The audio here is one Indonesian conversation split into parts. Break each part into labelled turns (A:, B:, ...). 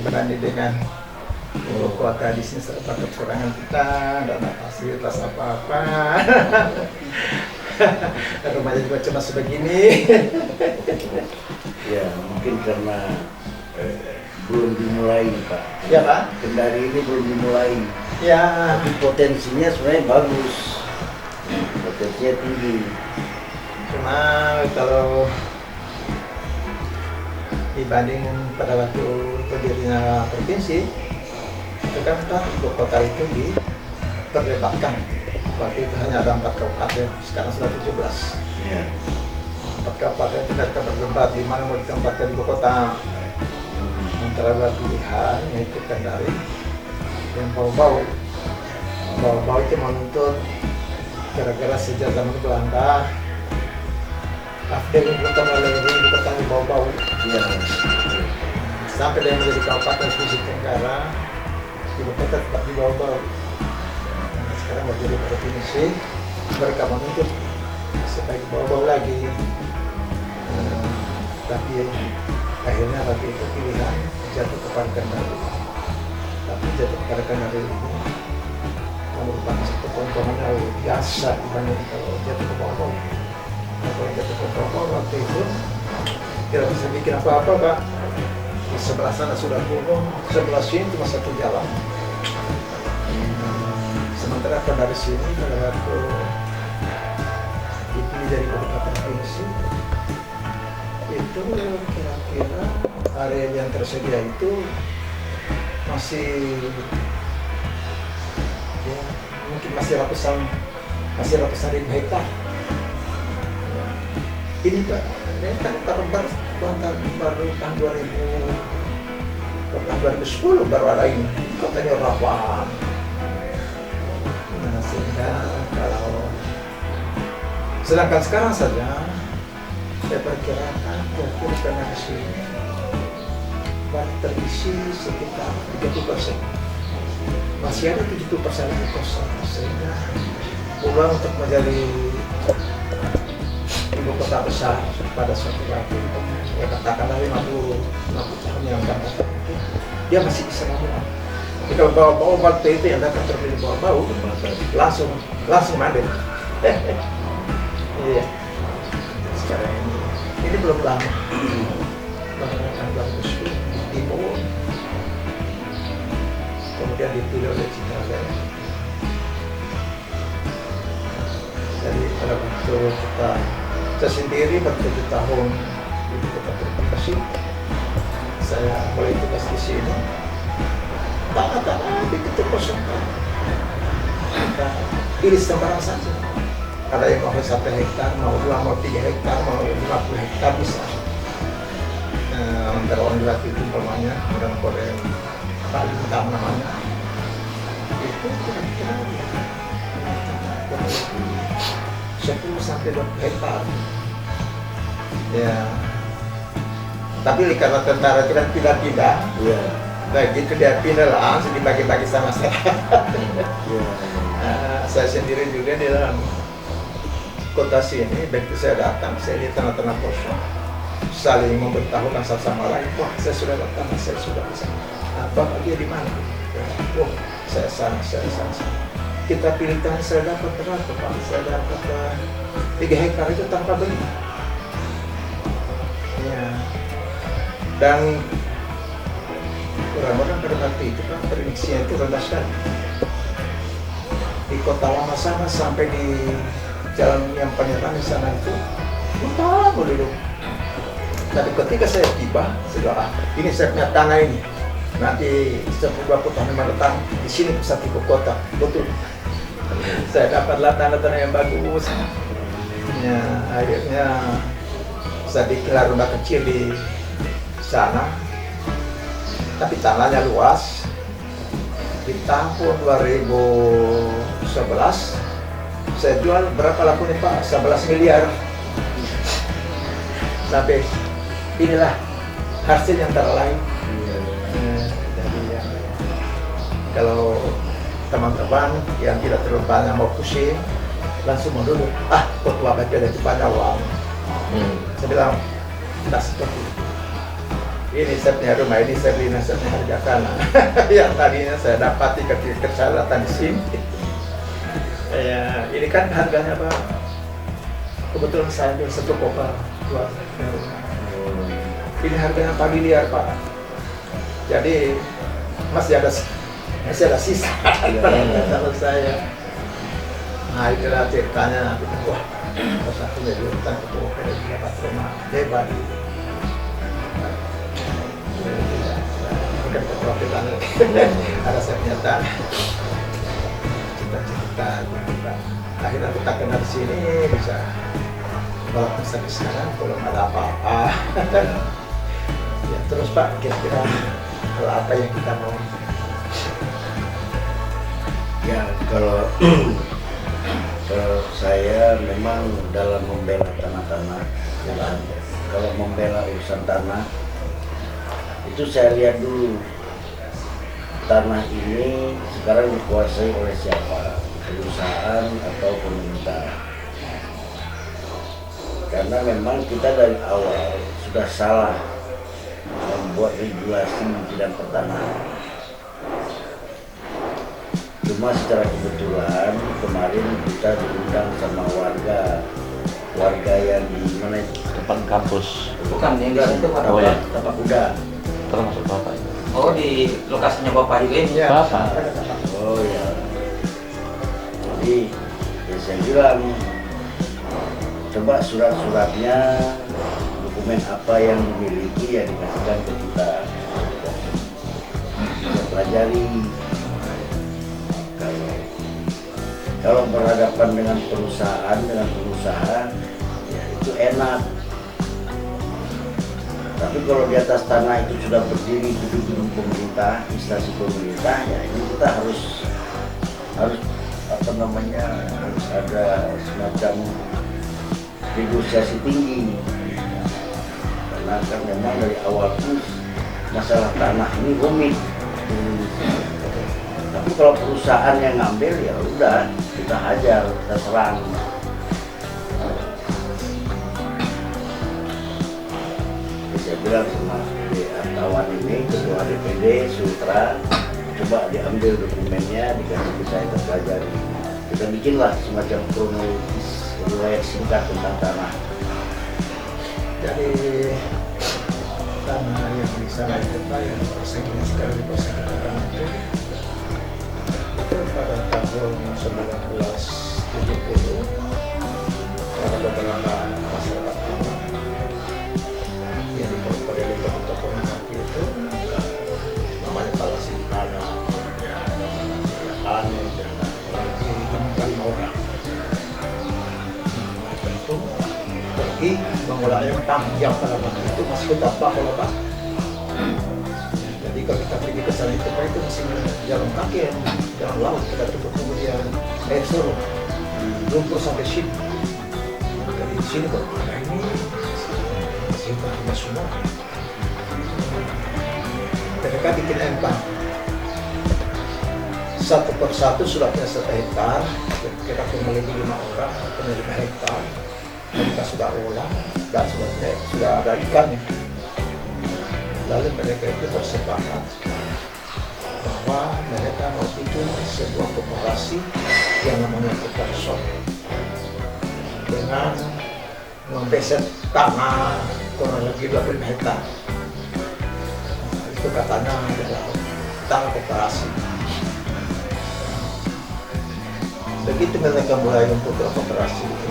A: dibanding dengan ibu kota. Di sini serba kekurangan kita, nggak ada fasilitas apa-apa. Rumahnya juga cuma sebegini.
B: Ya, mungkin karena belum dimulai, Pak.
A: Ya, Pak.
B: Kendari ini belum dimulai.
A: Ya.
B: Tapi potensinya sebenarnya bagus. Potensinya tinggi.
A: Cuma kalau dibanding pada waktu berdirinya provinsi, itu kan ibu kota itu diperdebatkan. Waktu itu hanya ada 4 kabupaten, sekarang sudah 17.
B: Ya.
A: 4 kabupaten itu mereka berdebat di mana mau ditempatkan ibu kota. Antara dua pilihan, yaitu Kendari dan Bau-Bau. Bau-Bau itu menuntut gara-gara sejak zaman Belanda Afden ibu kota melalui ibu kota di Bau-Bau.
B: Ya.
A: Sampai dia menjadi kabupaten Sulawesi Tenggara, ibu kota tetap di Bau-Bau. Nah, sekarang menjadi provinsi, mereka menuntut supaya di Bau-Bau lagi. Tapi akhirnya waktu itu pilihan jatuh kepada Kendari. Tapi jatuh kepada Kendari ini merupakan satu keuntungan yang biasa dibanding kalau jatuh ke Bau-Bau. Kalau jatuh ke Bau-Bau waktu itu tidak bisa bikin apa-apa, Pak. Di sebelah sana sudah gunung, sebelah sini cuma satu jalan. Sementara Kendari sini pada waktu dipilih dari kota provinsi, itu kira-kira area yang tersedia itu masih ya, mungkin masih ratusan ribu hektar. Ini Pak, ini kan baru tahun 2010 baru ada ini, katanya rawan. Nah, sehingga sedangkan sekarang saja saya perkirakan kira-kira karena di sini baru terisi sekitar 30%. Masih ada 70% yang kosong, sehingga peluang untuk menjadi ibu kota besar pada suatu waktu, ya katakanlah 50 tahun yang akan datang, dia masih bisa memulai. Jadi kalau Bau-Bau waktu itu yang datang terpilih Bau-Bau langsung mandek. Iya. Sekarang ini belum lama. Tahun 2010 Timur. Kemudian dipilih oleh Citra Lea. Jadi pada waktu saya sendiri ber-7 tahun di kota Bekasi, saya mulai tugas di sini. Tanah-tanah begitu kosong. Kita iris sembarang saja. Ada yang mau 1 hektar, mau 2, mau 3 hektar, mau 50 hektar bisa. Antara orang laki itu umpamanya, dan Korea paling utama namanya, itu kira-kira 10 sampai 20 hektar. Ya, tapi karena tentara itu kan pindah-pindah,
B: Ya.
A: begitu dia pindah langsung dibagi-bagi sama saya.
B: Ya.
A: Saya sendiri juga di dalam kota sini, begitu saya datang, saya lihat tanah-tanah kosong, saling memberitahukan satu sama lain. Wah, saya sudah datang, saya sudah bisa. Bapak dia di mana? Wah, saya sana. Kita pilih tanah, saya dapat berapa, Pak? Saya dapat 3 hektar itu tanpa beli. Ya. Dan orang-orang pada waktu itu kan prediksinya itu rendah sekali. Di kota lama sana sampai di jalan yang penyerangan di sana itu lama dulu. Tapi ketika saya tiba, sudah ini saya punya tanah ini. Nanti 10-20 tahun mendatang di sini pusat ibu kota. Betul. Saya dapatlah tanah-tanah yang bagus. Ya, akhirnya saya bikinlah rumah kecil di sana. Tapi tanahnya luas. Di tahun 2011 saya jual berapa lakunya Pak? 11 miliar. Sampai inilah hasil yang terlain. Jadi ya, kalau teman-teman yang tidak terlalu banyak mau pusing, langsung mau dulu. Ketua BPD itu banyak uang. Saya bilang tidak seperti itu. ini saya punya rumah ini, saya beli nasi harga tanah. Yang tadinya saya dapati ketika saya datang di sini. Ini kan harganya Pak. Kebetulan saya jual 1 koper buat rumah. Ini harganya familiar Pak. Jadi masih ada sisa kalau saya. Nah itulah ceritanya. Wah, pas aku jadi utang itu dapat rumah hebat. Bukan keprofitan ada saya punya tanah. Cita-cita. Akhirnya kita kenal di sini bisa. Walaupun sampai sekarang belum ada apa-apa. Ya terus Pak, kira-kira kalau apa yang kita mau?
B: Ya kalau saya memang dalam membela tanah-tanah, ya, kalau membela urusan tanah itu saya lihat dulu tanah ini sekarang dikuasai oleh siapa, perusahaan atau pemerintah. Karena memang kita dari awal sudah salah membuat regulasi di bidang pertanahan. Cuma secara kebetulan kemarin kita diundang sama warga yang di mana itu?
C: Depan kampus.
D: Bukan yang di situ Pak.
C: Oh, ya.
B: Tapak Kuda.
C: Termasuk Bapak ini.
D: Oh di lokasinya Bapak juga ini.
A: Ya,
C: Bapak.
B: Oh ya. Jadi ya saya bilang coba surat-suratnya, dokumen apa yang dimiliki ya dikasihkan ke kita. Kita pelajari. Kalau berhadapan dengan perusahaan, dengan pengusaha, ya itu enak. Tapi kalau di atas tanah itu sudah berdiri gedung-gedung pemerintah, instansi pemerintah, ya ini kita harus apa namanya, harus ada semacam negosiasi tinggi. Karena kan memang dari awal pun masalah tanah ini rumit. Tapi kalau perusahaan yang ngambil ya udah kita hajar, kita serang. Saya bilang sama kawan ini, ketua DPD Sultra, coba diambil dokumennya, dikasih ke saya, kita pelajari. Kita bikinlah semacam kronologis riwayat singkat tentang tanah.
A: Jadi tanah yang di sana itu Pak, yang persegnya sekarang di persegi itu pada tahun 1970 ada beberapa masyarakat tanah yang diperoleh di toko itu namanya palasi tanah, ya aneh dan lagi temukan orang itu pergi mengulang yang panjang pada waktu itu masih betapa kalau Pak. Jadi kalau kita pergi ke sana itu Pak, itu masih jalan kaki ya, jalan laut, kita tunggu kemudian air surut lumpur sampai sini. Dari sini kok ada ini masih berarti semua. Mereka bikin empang satu persatu sudah punya 1 hektar, kita punya lebih 5 orang punya 5 hektar. Mereka sudah olah dan sudah ada ikannya. Lalu mereka itu bersepakat bahwa mereka mau bikin sebuah koperasi yang namanya Koperson dengan membeset tanah kurang lebih 25 hektar. Itu katanya adalah tanah koperasi. Begitu mereka mulai membuat koperasi itu,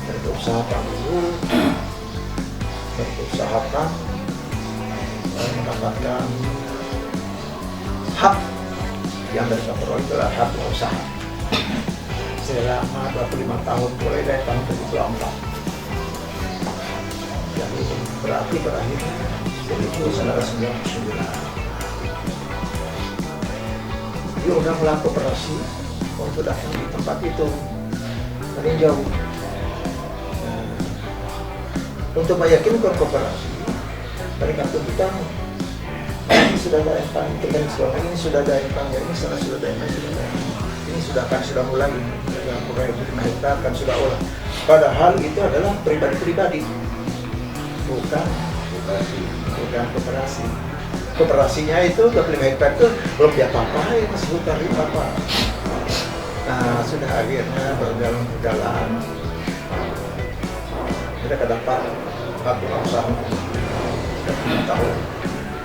A: mereka usahakan dulu, mereka usahakan mendapatkan hak yang mereka peroleh adalah hak usaha selama 25 tahun mulai dari tahun 74. Jadi berarti berakhirnya 1999. Dia udah melakukan operasi untuk datang di tempat itu meninjau. Untuk meyakinkan kooperasi, mereka tunjukkan ini sudah ada empang, ini sudah ada empang, ini sudah ada empang, ini sudah mulai yang mulai 5 hektar kan sudah olah. Padahal itu adalah pribadi-pribadi, bukan pegang koperasi. Koperasinya itu 25 hektar itu belum diapa-apain, masih hutan lipat Pak. Nah sudah akhirnya berjalan. Kita kedapat 4 usaha sudah 5 tahun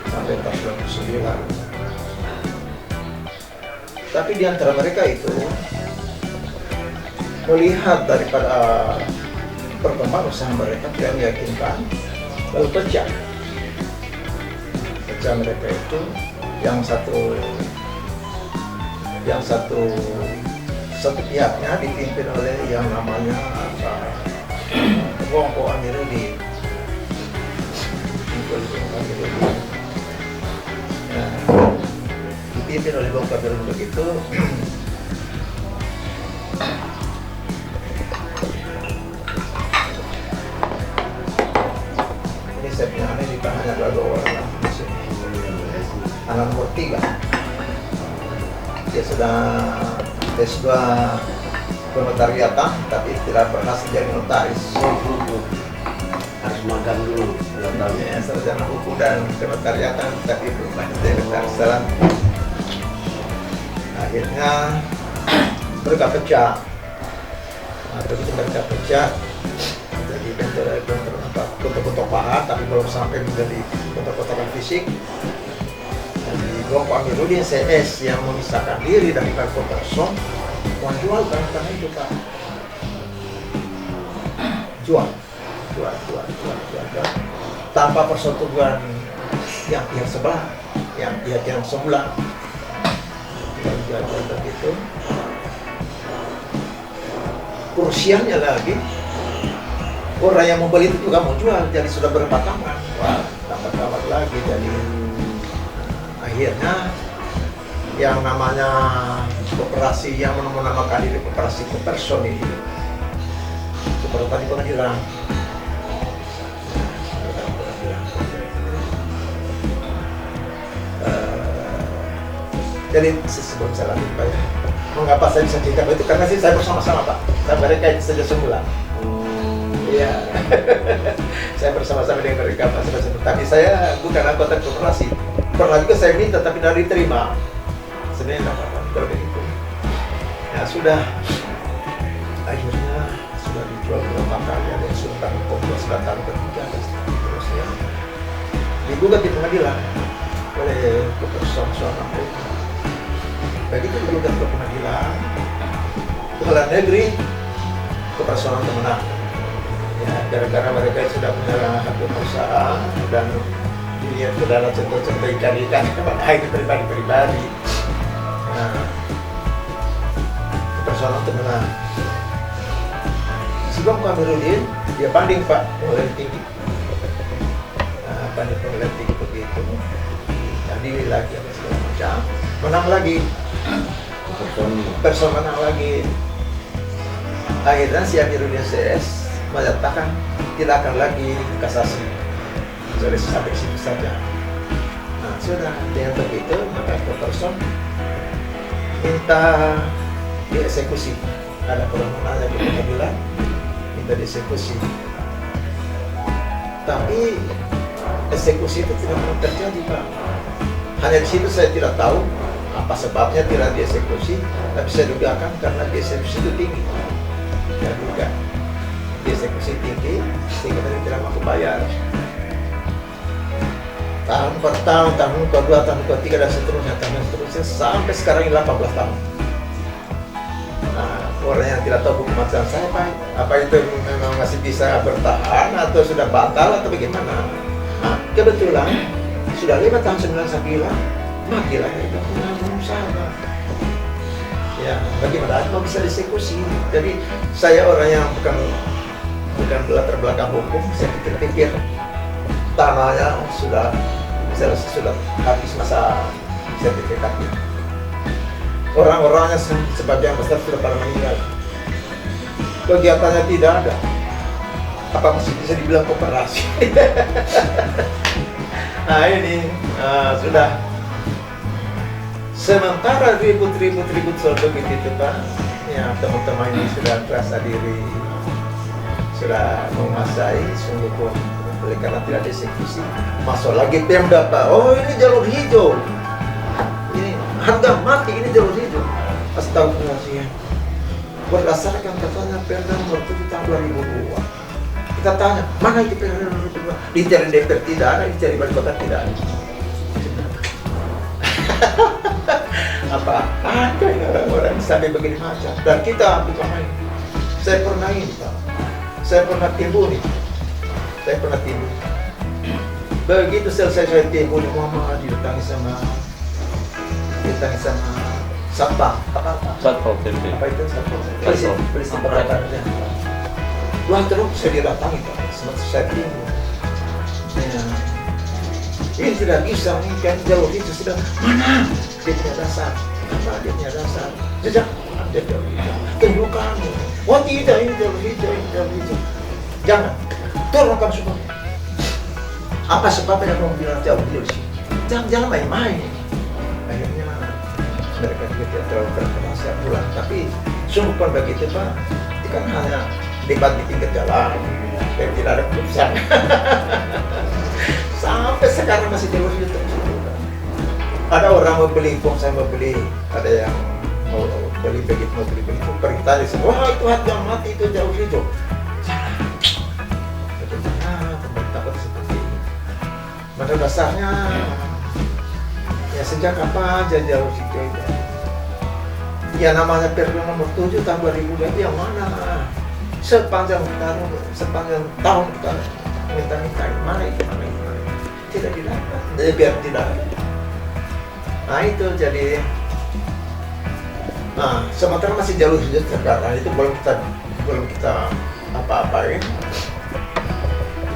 A: sampai tahun 99. Tapi di antara mereka itu melihat daripada perkembangan usaha mereka tidak meyakinkan, lalu pecah mereka itu yang satu pihaknya dipimpin oleh yang namanya Wongko Amiruddin. Nah, dipimpin oleh Wongko Amiruddin begitu. Ini saya punya aneh di tangannya adalah 2 orang di sini. Anak nomor 3. Dia sudah S2 penotariatan tapi tidak berhasil jadi notaris.
B: Harus magang dulu.
A: Ya, sarjana hukum dan penotariatan tapi belum banyak jadi notaris. Akhirnya mereka pecah. Nah, begitu mereka pecah, jadi bentuk paham tapi belum sampai menjadi bentuk-bentukan fisik. Wongko Amiruddin CS yang memisahkan diri dari Karko Person mau jual tanah itu Pak. Jual tanpa persetujuan yang pihak sebelah, yang pihak yang sebelah. Jual begitu. Kursiannya lagi orang yang membeli itu juga mau jual, jadi sudah berbatangan. Wah, tambah lagi jadi. Akhirnya yang namanya koperasi yang menamakan diri koperasi Koperson ini keberatan di pengadilan. Jadi sebelum saya lanjut Pak, mengapa saya bisa cerita itu karena sih saya bersama-sama Pak, saya mereka saja semula. Iya, saya bersama-sama dengan mereka Pak, tapi saya bukan anggota koperasi. Pernah juga saya minta tapi tidak diterima. Sebenarnya tidak apa-apa kalau begitu. Ya sudah, akhirnya sudah dijual beberapa kali, ada yang sudah tahun ketiga dan seterusnya. Digugat di pengadilan oleh Koperson suara mereka. Begitu digugat ke pengadilan, pengadilan negeri, Koperson menang. Ya, gara-gara mereka sudah punya hak usaha dan dilihat saudara contoh-contoh ikan-ikan itu pribadi. Nah, persoalan menang. Si Wongko Amiruddin dia banding Pak pengadilan tinggi. Nah, banding pengadilan tinggi begitu. Jadi lagi apa segala macam, menang lagi. Person menang lagi. Akhirnya si Amiruddin CS menyatakan tidak akan lagi kasasi. Jadi sampai situ saja. Nah, sudah dengan begitu maka Koperson minta dieksekusi. Ada permohonan yang pengadilan minta dieksekusi. Tapi eksekusi itu tidak pernah terjadi Pak. Hanya di situ saya tidak tahu apa sebabnya tidak dieksekusi, tapi saya dugakan karena dieksekusi itu tinggi. Saya duga dieksekusi tinggi sehingga tidak mampu bayar. Tahun per tahun, tahun kedua, tahun ketiga dan seterusnya sampai sekarang ini 18 tahun. Nah, orang yang tidak tahu buku macam saya Pak, apa itu memang masih bisa bertahan atau sudah batal atau bagaimana? Nah, kebetulan sudah 5 tahun 99 matilah itu usaha. Ya, bagaimana mau bisa dieksekusi? Jadi saya orang yang bukan latar belakang hukum, saya pikir tanahnya sudah habis masa sertifikatnya. Orang-orangnya sebagian besar sudah pada meninggal. Kegiatannya tidak ada. Apa masih bisa dibilang koperasi? Nah ini sudah. Sementara ribut soal begitu Pak, ya teman-teman ini sudah terasa diri, sudah menguasai sungguh pun oleh karena tidak ada eksekusi, masuk lagi Pemda Pak. Oh ini jalur hijau, ini harga mati, ini jalur hijau. Astagfirullahaladzim. Berdasarkan katanya Perda nomor 7 tahun 2002. Kita tanya, mana itu Perda nomor 2? Dicari DPR tidak ada, dicari Bali Kota tidak ada. Apa ada orang sampai begini macam. Dan kita bukan main. Saya pernah ini Pak. Saya pernah timbul nih. Saya pernah timbul. Begitu selesai saya timbul di Muhammad didatangi sama Satpam. Apa?
C: Satpol PP.
A: Apa itu Satpam?
C: Satpam.
A: Polisi perataannya. Wah terus saya didatangi Pak. Semasa saya timbul. Ya. Ini tidak bisa, ini kan jauh itu sudah mana? Dia punya dasar, apa dia punya dasar? Jejak, dia jauh itu. Tunjukkan. Oh tidak, ini jauh itu. Jangan, turunkan semua. Apa sebabnya kamu bilang jauh itu sih? Jangan main-main. Akhirnya mereka juga tidak terlalu berpenasihat pulang. Tapi sungguh pun begitu Pak, itu kan hanya debat di pinggir jalan, dan tidak ada keputusan. Sampai sekarang masih jalur itu terus. Ada orang mau beli, saya mau beli, ada yang mau beli begitu, perintah di semua, wah itu harga mati, itu jauh itu. Pemerintah kota seperti ini. Pada dasarnya, ya sejak kapan jauh itu? Ya namanya Perda nomor 7 tahun 2002 itu yang mana? Sepanjang tahun kita minta mana itu. Tidak didapat, biar tidak ada. Nah itu jadi, nah sementara masih jalur hijau sekarang itu belum kita apa-apain.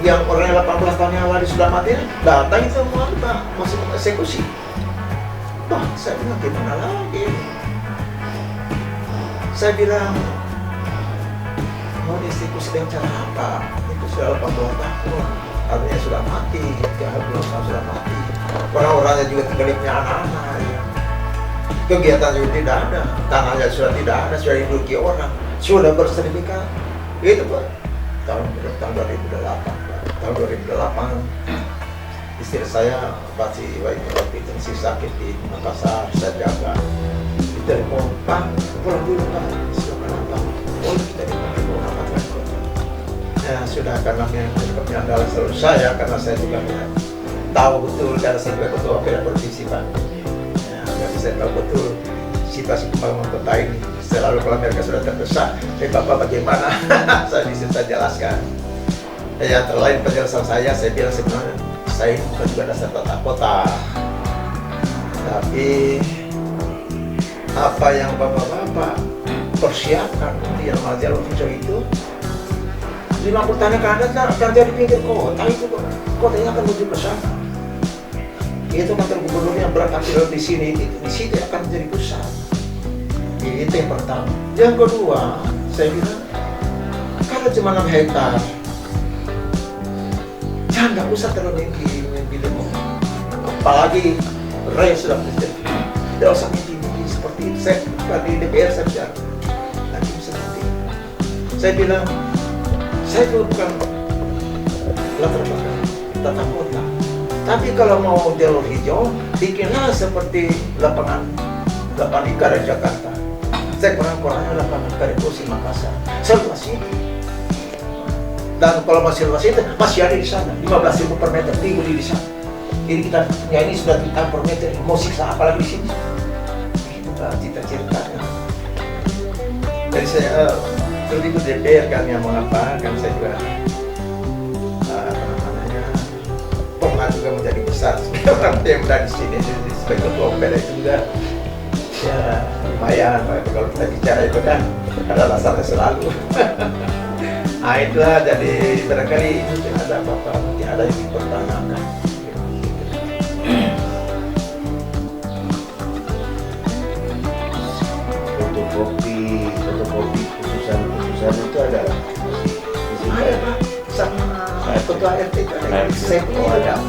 A: Yang orang 18 tahun yang lalu sudah mati, datang itu semua kita masih eksekusi. Wah saya bilang gimana lagi? Saya bilang mau dieksekusi dengan cara apa? Itu sudah 18 tahun. Artinya sudah mati, sudah mati. Orang-orangnya juga tinggal punya anak-anak. Ya. Kegiatan juga tidak ada, tanahnya sudah tidak ada, sudah diduduki orang, sudah bersertifikat. Itu Pak. Tahun 2008. Tahun 2008 istri saya waktu itu masih sakit di Makassar, saya jaga. Ditelepon, Pak, pulang dulu Pak. Sudah kenapa? Oh kita dipanggil apa Pak? Ya sudah karena yang adalah selalu saya karena saya juga tahu betul karena saya juga ketua provinsi Pak. Ya, jadi saya tahu betul situasi pembangunan kota ini. Selalu kalau mereka sudah terdesak, Bapak bagaimana? Saya bisa jelaskan. Ya terlain penjelasan saya bilang sebenarnya saya ini bukan juga dasar tata kota, tapi apa yang Bapak-Bapak persiapkan untuk yang jalur hijau itu 50 tahun ke akan jadi pinggir kota itu kotanya akan menuju ke sana. Itu kantor gubernur yang berangkat di sini akan menjadi pusat. Itu yang pertama. Yang kedua, saya bilang kalau cuma 6 hektar, jangan nggak usah terlalu tinggi. Apalagi raya sudah terjadi. Tidak usah tinggi seperti itu. Saya di DPR saya bicara nanti seperti itu. Saya bilang saya itu bukan latar belakang tata kota, tapi kalau mau jalur hijau, bikinlah seperti lapangan ikan di Jakarta. Saya kurang-kurangnya lapangan ikan di Makassar, seluas itu. Dan kalau masih luas itu, masih ada di sana, 15.000 per meter, tinggi di sana. Jadi kita, ya ini sudah jutaan per meter, mau siksa apalagi di sini. Itu cita-citanya. Jadi saya terlibat DPR kan yang mengapa kan saya juga pernah juga menjadi besar orang Pemda di sini sebagai ketua Pemda itu juga ya lumayan kalau kita bicara itu kan ada alasannya selalu. Nah itulah jadi barangkali mungkin ada apa-apa mungkin ada yang dipertanyakan.
B: Fotokopi putusan itu ada
A: Pak sama ketua RT itu ada saya punya ada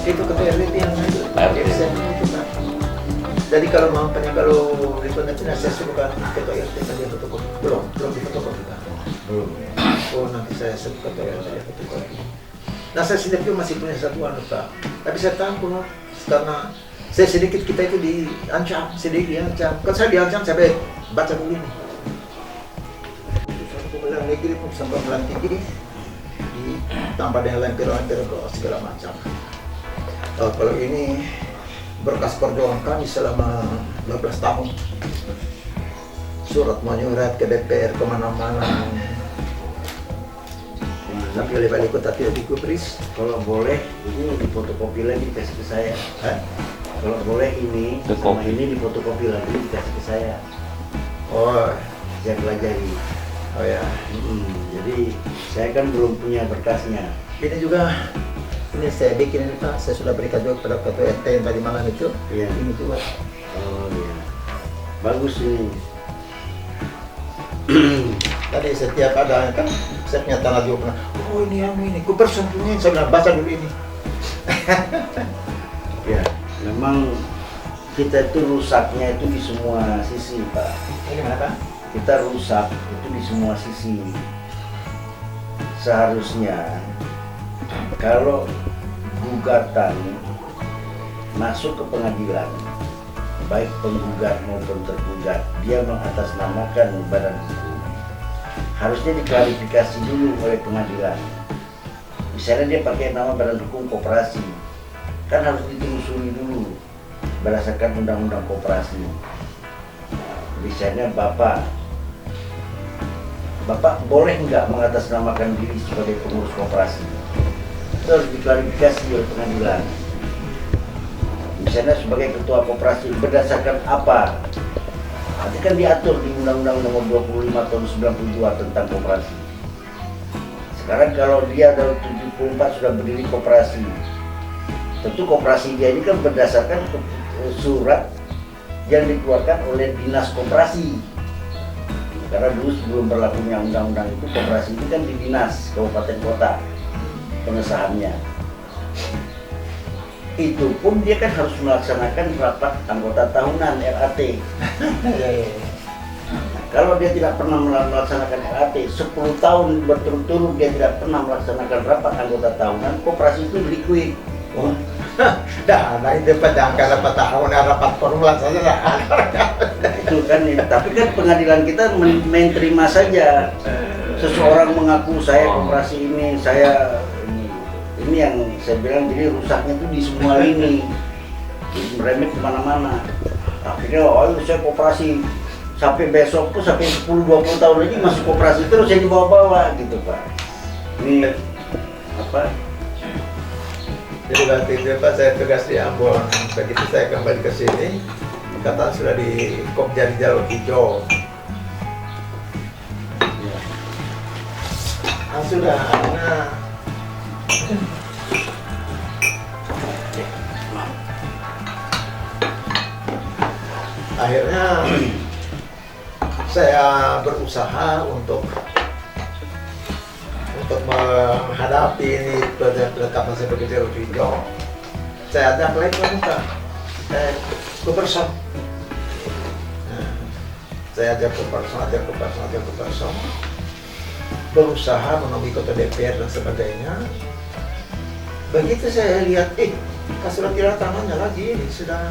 A: itu ketua RT yang itu saya itu Pak. Jadi kalau mau kalau rekomendasi saya suruhkan ketua RT kan dia fotokopi belum difotokopi Pak.
B: belum.
A: Oh nanti saya sebut ketua RT dia fotokopi. Nah saya sendiri juga masih punya satu anu Pak. Tapi saya takut karena saya sedikit kita itu diancam, sedikit diancam. Kan saya diancam sampai baca buku ini. Pengadilan negeri pun sampai pengadilan tinggi ditambah dengan lemper-lemper segala macam. Kalau ini berkas perjuangan kami selama 12 tahun. Surat menyurat ke DPR kemana-mana. Tapi oleh balik kota tidak digubris.
B: Kalau boleh, ini difotokopi lagi dikasih ke saya.
A: Hah?
B: Kalau boleh ini, sama ini difotokopi lagi dikasih ke saya.
A: Oh,
B: Saya pelajari.
A: oh ya.
B: Jadi saya kan belum punya berkasnya.
A: Ini juga, ini saya bikin ini Pak. Saya sudah berikan juga kepada ketua RT yang tadi malam itu.
B: Iya.
A: Ini juga.
B: Oh iya. Bagus ini.
A: Tadi setiap ada kan saya punya tanah juga pernah. Oh ini, ku person punya. Saya bilang baca dulu ini.
B: Ya, memang kita itu rusaknya itu di semua sisi, Pak.
A: Ini mana Pak?
B: Kita rusak itu di semua sisi. Seharusnya kalau gugatan masuk ke pengadilan, baik penggugat maupun tergugat, dia mengatasnamakan badan hukum. Harusnya diklarifikasi dulu oleh pengadilan. Misalnya dia pakai nama badan hukum koperasi, kan harus ditelusuri dulu berdasarkan undang-undang koperasi. Misalnya Bapak boleh nggak mengatasnamakan diri sebagai pengurus koperasi? Itu harus diklarifikasi oleh pengadilan. Misalnya sebagai ketua koperasi berdasarkan apa? Nanti kan diatur di Undang-Undang Nomor 25 Tahun 92 tentang koperasi. Sekarang kalau dia dari 74 sudah berdiri koperasi, tentu koperasi dia ini kan berdasarkan surat yang dikeluarkan oleh dinas koperasi. Karena dulu sebelum berlakunya undang-undang itu koperasi itu kan di dinas kabupaten kota pengesahannya. Itu pun dia kan harus melaksanakan rapat anggota tahunan RAT. Kalau dia tidak pernah melaksanakan RAT, 10 tahun berturut-turut dia tidak pernah melaksanakan rapat anggota tahunan, koperasi itu liquid.
A: Oh. Dah, itu pada angka rapat tahunan, rapat formula saja lah.
B: Itu kan, tapi kan pengadilan kita main terima saja. Seseorang mengaku saya koperasi ini, saya ini yang saya bilang, jadi rusaknya itu di semua lini, merembet kemana-mana. Akhirnya, oh saya koperasi sampai besok tuh sampai 10-20 tahun lagi masih koperasi terus saya dibawa-bawa gitu Pak. Ini apa?
A: Jadi waktu itu Pak saya tugas di Ambon. Begitu saya kembali ke sini, kata sudah di kop jadi jalur hijau. Sudah, nah. Akhirnya saya berusaha untuk menghadapi ini penetapan sebagai jalur hijau. Saya ajak lagi ke person. Saya ajak ke person, berusaha menemui ketua DPR dan sebagainya. Begitu saya lihat, sudah tidak tangannya lagi, sudah.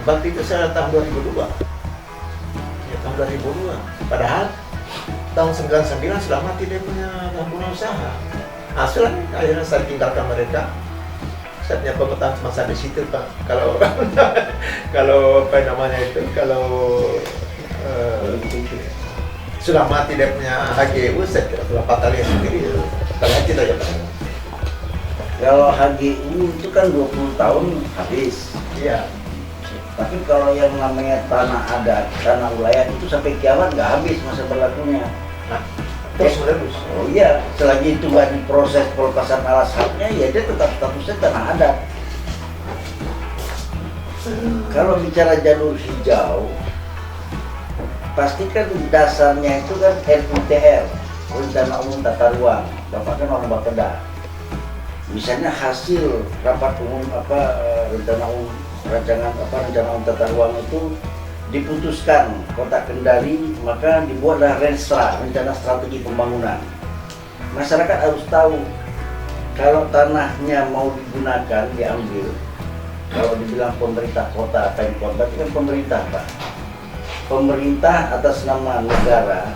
A: Waktu itu saya tahun 2002. Ya, tahun 2002. Padahal tahun 99 sudah mati dia punya usaha. Sudah akhirnya saya tinggalkan mereka. Saya punya pemetaan cuma sampai situ Pak. Kalau kalau apa namanya itu, kalau sudah mati dia punya HGU, saya kira sudah fatalnya sendiri. Kalau kita ya Pak.
B: Kalau HGU itu kan 20 tahun habis.
A: Iya.
B: Tapi kalau yang namanya tanah adat, tanah wilayah itu sampai kiamat nggak habis masa berlakunya.
A: Terus menerus.
B: Oh iya, selagi itu nggak diproses pelepasan alas haknya, ya dia tetap statusnya tanah adat. Kalau bicara jalur hijau, pasti kan dasarnya itu kan RUTR, Rencana Umum Tata Ruang. Bapak kan orang Bapeda. Misalnya hasil rapat umum rencana umum tata ruang itu diputuskan Kota Kendari, maka dibuatlah Renstra, rencana strategi pembangunan. Masyarakat harus tahu kalau tanahnya mau digunakan diambil, kalau dibilang pemerintah kota Pemkot, berarti kan pemerintah Pak. Pemerintah atas nama negara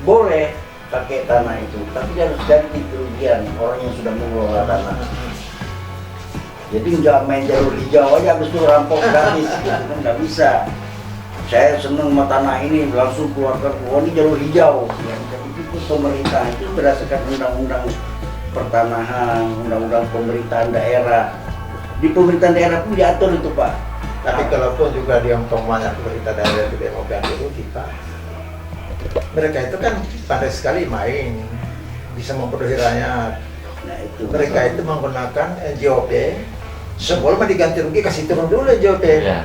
B: boleh pakai tanah itu, tapi dia harus ganti kerugian orang yang sudah mengelola tanah. Jadi nggak main jalur hijau aja habis itu rampok gratis, gitu kan nggak bisa. Saya seneng sama tanah ini langsung keluarkan, oh ini jalur hijau. Ya, itu pemerintah itu berdasarkan undang-undang pertanahan, undang-undang pemerintahan daerah. Di pemerintahan daerah pun diatur itu Pak.
A: Tapi kalaupun juga dia umpamanya pemerintah daerah tidak mau ganti rugi Pak, mereka itu kan pandai sekali main, bisa memperoleh rakyat.
B: Nah itu.
A: Mereka itu menggunakan NJOP, sebelum diganti rugi kasih turun dulu NJOP.
C: Iya.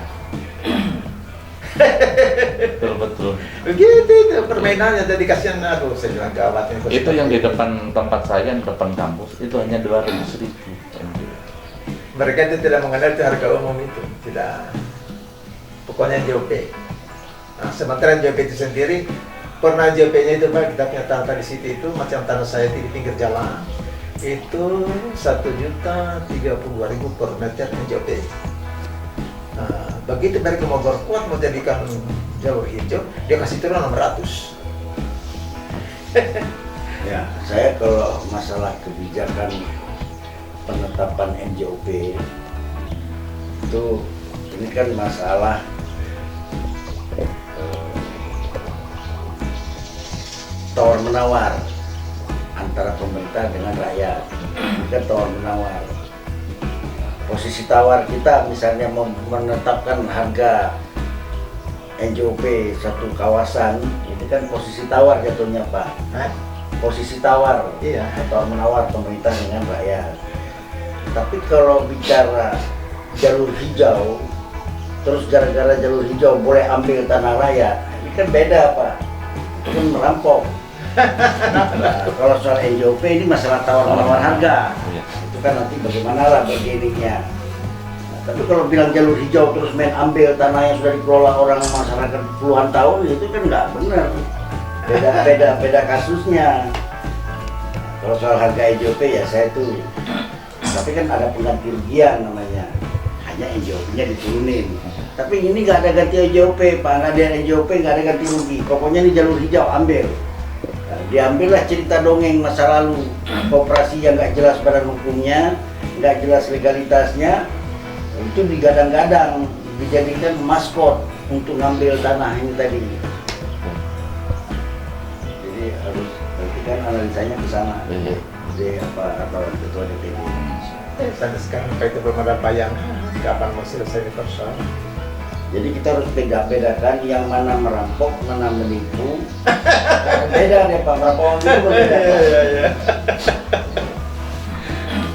C: Betul.
A: Begitu itu permainannya, jadi kasihan. Aduh, saya bilang gawat ini.
C: Itu yang di depan tempat saya, di depan kampus, itu hanya 200.000.
A: Mereka itu tidak mengenal itu harga umum itu, tidak. Pokoknya NJOP. Nah, sementara NJOP itu sendiri, pernah NJOP-nya itu Pak, kita punya tanah di situ itu, macam tanah saya di pinggir jalan, itu 1.032.000 per meter NJOP. Nah, begitu mereka mau berkuat, mau jadikan jalur hijau, dia kasih turun 600.
B: Ya, saya kalau masalah kebijakan penetapan NJOP itu, ini kan masalah tawar menawar antara pemerintah dengan rakyat. Ini kan tawar menawar. Posisi tawar kita misalnya menetapkan harga NJOP satu kawasan, itu kan posisi tawar jatuhnya Pak.
A: Hah?
B: Posisi tawar,
A: Iya.
B: tawar menawar pemerintah dengan rakyat. Tapi kalau bicara jalur hijau, terus gara-gara jalur hijau boleh ambil tanah rakyat, ini kan beda Pak. Itu kan merampok. Nah, kalau soal NJOP ini masalah tawar-menawar harga.
C: Iya.
B: Itu kan nanti bagaimana lah begininya. Nah, tapi kalau bilang jalur hijau terus main ambil tanah yang sudah dikelola orang masyarakat puluhan tahun, itu kan nggak benar. Beda kasusnya. Kalau soal harga NJOP ya saya tuh, tapi kan ada pengganti rugian namanya. Hanya NJOP-nya diturunin. Tapi ini nggak ada ganti NJOP Pak, nggak ada NJOP, nggak ada ganti rugi. Pokoknya ini jalur hijau ambil. Nah, diambillah cerita dongeng masa lalu, koperasi yang nggak jelas badan hukumnya, nggak jelas legalitasnya, itu digadang-gadang, dijadikan maskot untuk ngambil tanah ini tadi. Jadi harus, berarti kan analisanya ke sana.
C: Iya.
B: Jadi atau ketua DPD.
A: Sampai sekarang Pak itu belum ada bayangan kapan mau selesai persoalan.
B: Jadi kita harus bedakan yang mana merampok, mana menipu. Beda deh Pak, merampok itu berbeda.
A: Iya.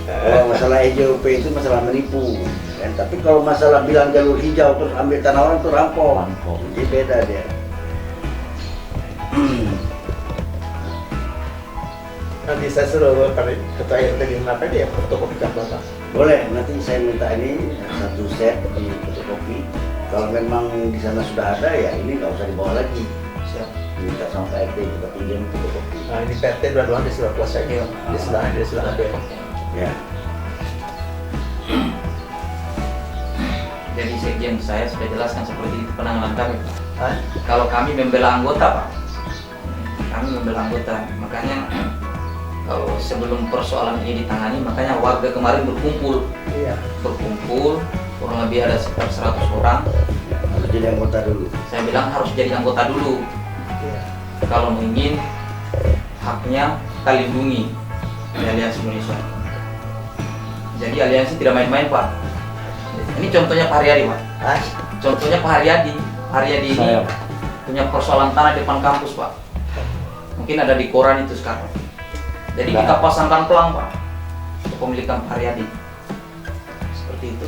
B: Kalau masalah NJOP itu masalah menipu, kan? Tapi kalau masalah bilang jalur hijau terus ambil tanah orang itu rampok.
C: Rampok.
B: Jadi beda dia.
A: Nanti saya suruh ketua RT di mana dia fotokopi kartu.
B: Boleh, nanti saya minta ini satu set di fotokopi. Kalau memang di sana sudah ada ya ini nggak usah dibawa lagi.
A: Siap.
B: Minta sama RT kita pinjam fotokopi.
A: Nah ini PT dua-duanya dia sudah kuasa ini, dia sudah ada.
B: Ya.
D: Jadi sekjen saya sudah jelaskan seperti itu penanganan kami.
A: Hah?
D: Kalau kami membela anggota Pak, kami membela anggota, makanya kalau sebelum persoalan ini ditangani, makanya warga kemarin berkumpul
A: Iya.
D: kurang lebih ada sekitar 100 orang.
B: Harus jadi anggota dulu.
D: Saya bilang harus jadi anggota dulu
A: Iya.
D: kalau ingin haknya terlindungi di Aliansi Indonesia. Jadi aliansi tidak main-main Pak. Ini contohnya Pak Haryadi Pak.
A: Hah?
D: Contohnya Pak Haryadi. Haryadi ini
C: Saya.
D: punya persoalan tanah depan kampus Pak. Mungkin ada di koran itu sekarang. Jadi kita pasangkan pelang Pak, kepemilikan Pak Haryadi. Seperti itu.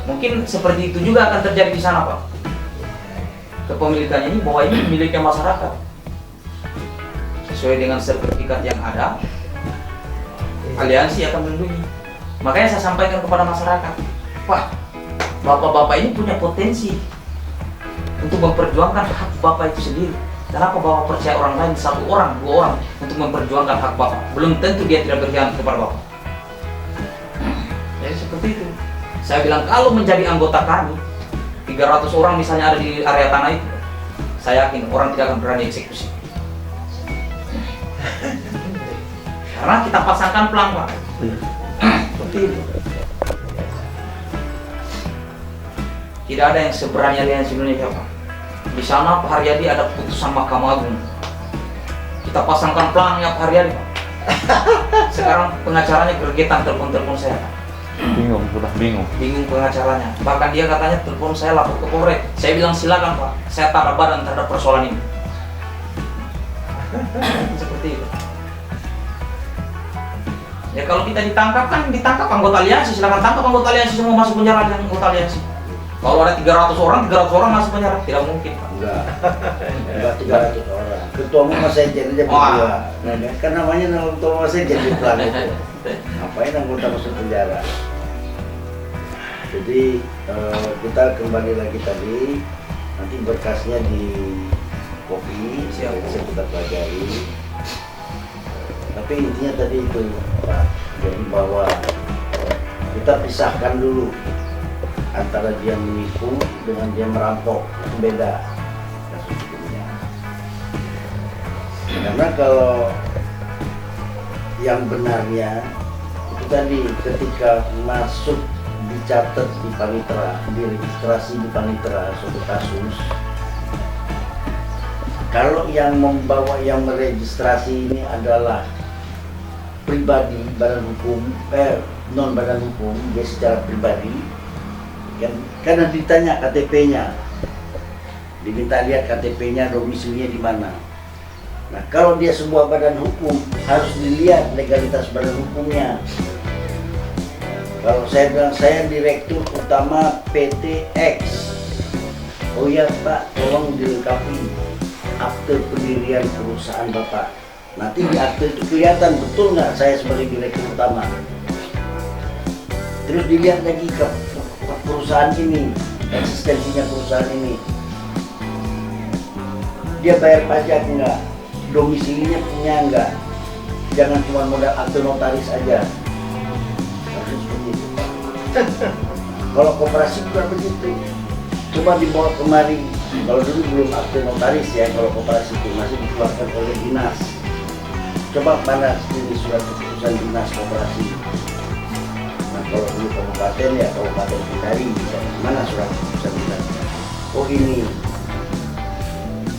D: Mungkin seperti itu juga akan terjadi di sana Pak. Kepemilikannya ini bahwa ini miliknya masyarakat. Sesuai dengan sertifikat yang ada, aliansi akan melindungi. Makanya saya sampaikan kepada masyarakat, Pak, bapak-bapak ini punya potensi untuk memperjuangkan hak bapak itu sendiri. Kenapa Bapak percaya orang lain, 1 orang, 2 orang untuk memperjuangkan hak Bapak? Belum tentu dia tidak berkhianat kepada Bapak. Jadi seperti itu. Saya bilang kalau menjadi anggota kami, 300 orang misalnya ada di area tanah itu, saya yakin orang tidak akan berani eksekusi. Karena kita pasangkan pelang, Pak. Seperti itu. Tidak ada yang seberani aliansi Indonesia, Pak. Di sana Pak Haryadi ada putusan Mahkamah Agung. Kita pasangkan pelangnya Pak Haryadi, Pak. Sekarang pengacaranya gergetan telepon saya, Pak.
C: Bingung, sudah bingung.
D: Bingung pengacaranya. Bahkan dia katanya telepon saya lapor ke Polres. Saya bilang silakan Pak, saya taruh badan terhadap persoalan ini. Seperti itu. Ya kalau kita ditangkap kan ditangkap anggota aliansi, silakan tangkap anggota aliansi semua masuk penjara dengan anggota aliansi. Kalau ada 300 orang masuk penjara, tidak mungkin Pak.
B: Enggak 300 orang. Ketua umum masih jadi aja berdua. Nah, kan namanya ketua umum masih jadi pelan itu. Ngapain anggota masuk penjara? Jadi kita kembali lagi tadi, nanti berkasnya di copy,
D: Siap.
B: bisa kita pelajari. Tapi intinya tadi itu, Pak. Jadi bahwa kita pisahkan dulu antara dia menipu dengan dia merampok, itu beda kasus hukumnya. Karena kalau yang benarnya itu tadi ketika masuk dicatat di panitera, diregistrasi di panitera suatu kasus, kalau yang membawa, yang meregistrasi ini adalah pribadi badan hukum, non badan hukum, dia secara pribadi, kan karena ditanya KTP-nya, diminta lihat KTP-nya, domisilinya di mana. Nah, kalau dia sebuah badan hukum, harus dilihat legalitas badan hukumnya. Kalau saya bilang saya direktur utama PT X, oh ya Pak, tolong dilengkapi akte pendirian perusahaan Bapak. Nanti di akte itu kelihatan betul nggak saya sebagai direktur utama. Terus dilihat lagi ke perusahaan ini, eksistensinya perusahaan ini. Dia bayar pajak enggak? Domisilinya punya enggak? Jangan cuma modal akte notaris aja. Harus seperti itu, Pak. Kalau koperasi bukan begitu. Coba dibawa kemari. Kalau dulu belum akte notaris ya, kalau koperasi itu masih dikeluarkan oleh dinas. Coba mana ini surat keputusan dinas koperasi. Nah, kalau dulu kabupaten ya kabupaten Kendari, mana surat keputusan dinas? Oh ini.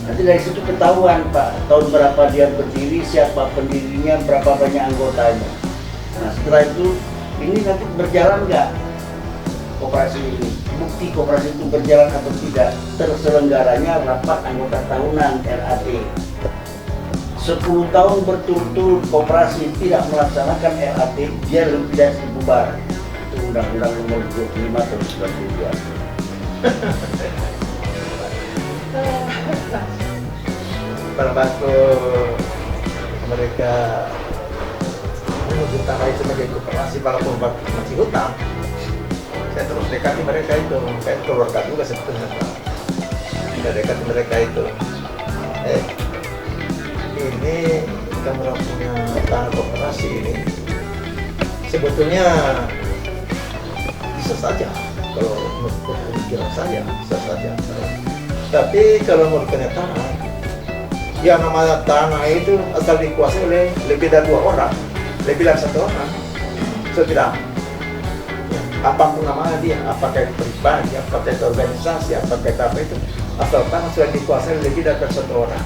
B: Nanti dari situ ketahuan Pak, tahun berapa dia berdiri, siapa pendirinya, berapa banyak anggotanya. Nah setelah itu, ini nanti berjalan nggak koperasi ini? Bukti koperasi itu berjalan atau tidak, terselenggaranya rapat anggota tahunan RAT. 10 tahun berturut-turut koperasi tidak melaksanakan RAT, dia likuidasi bubar. Itu Undang-Undang Nomor 25 tahun 92.
A: Pada waktu mereka menuju tanah itu sebagai koperasi, walaupun masih hutang, saya terus dekati mereka itu, kayak keluarga juga sebetulnya. Saya dekati mereka itu. Ini kita punya tanah koperasi ini, sebetulnya bisa saja kalau menurut pemikiran saya bisa saja. Tapi kalau menurut kenyataan, yang namanya tanah itu asal dikuasai oleh lebih dari 2 orang, lebih dari 1 orang. So tidak, apapun namanya dia, apakah itu pribadi, apakah itu organisasi, apakah itu apa itu, asal tanah sudah dikuasai lebih dari 1 orang.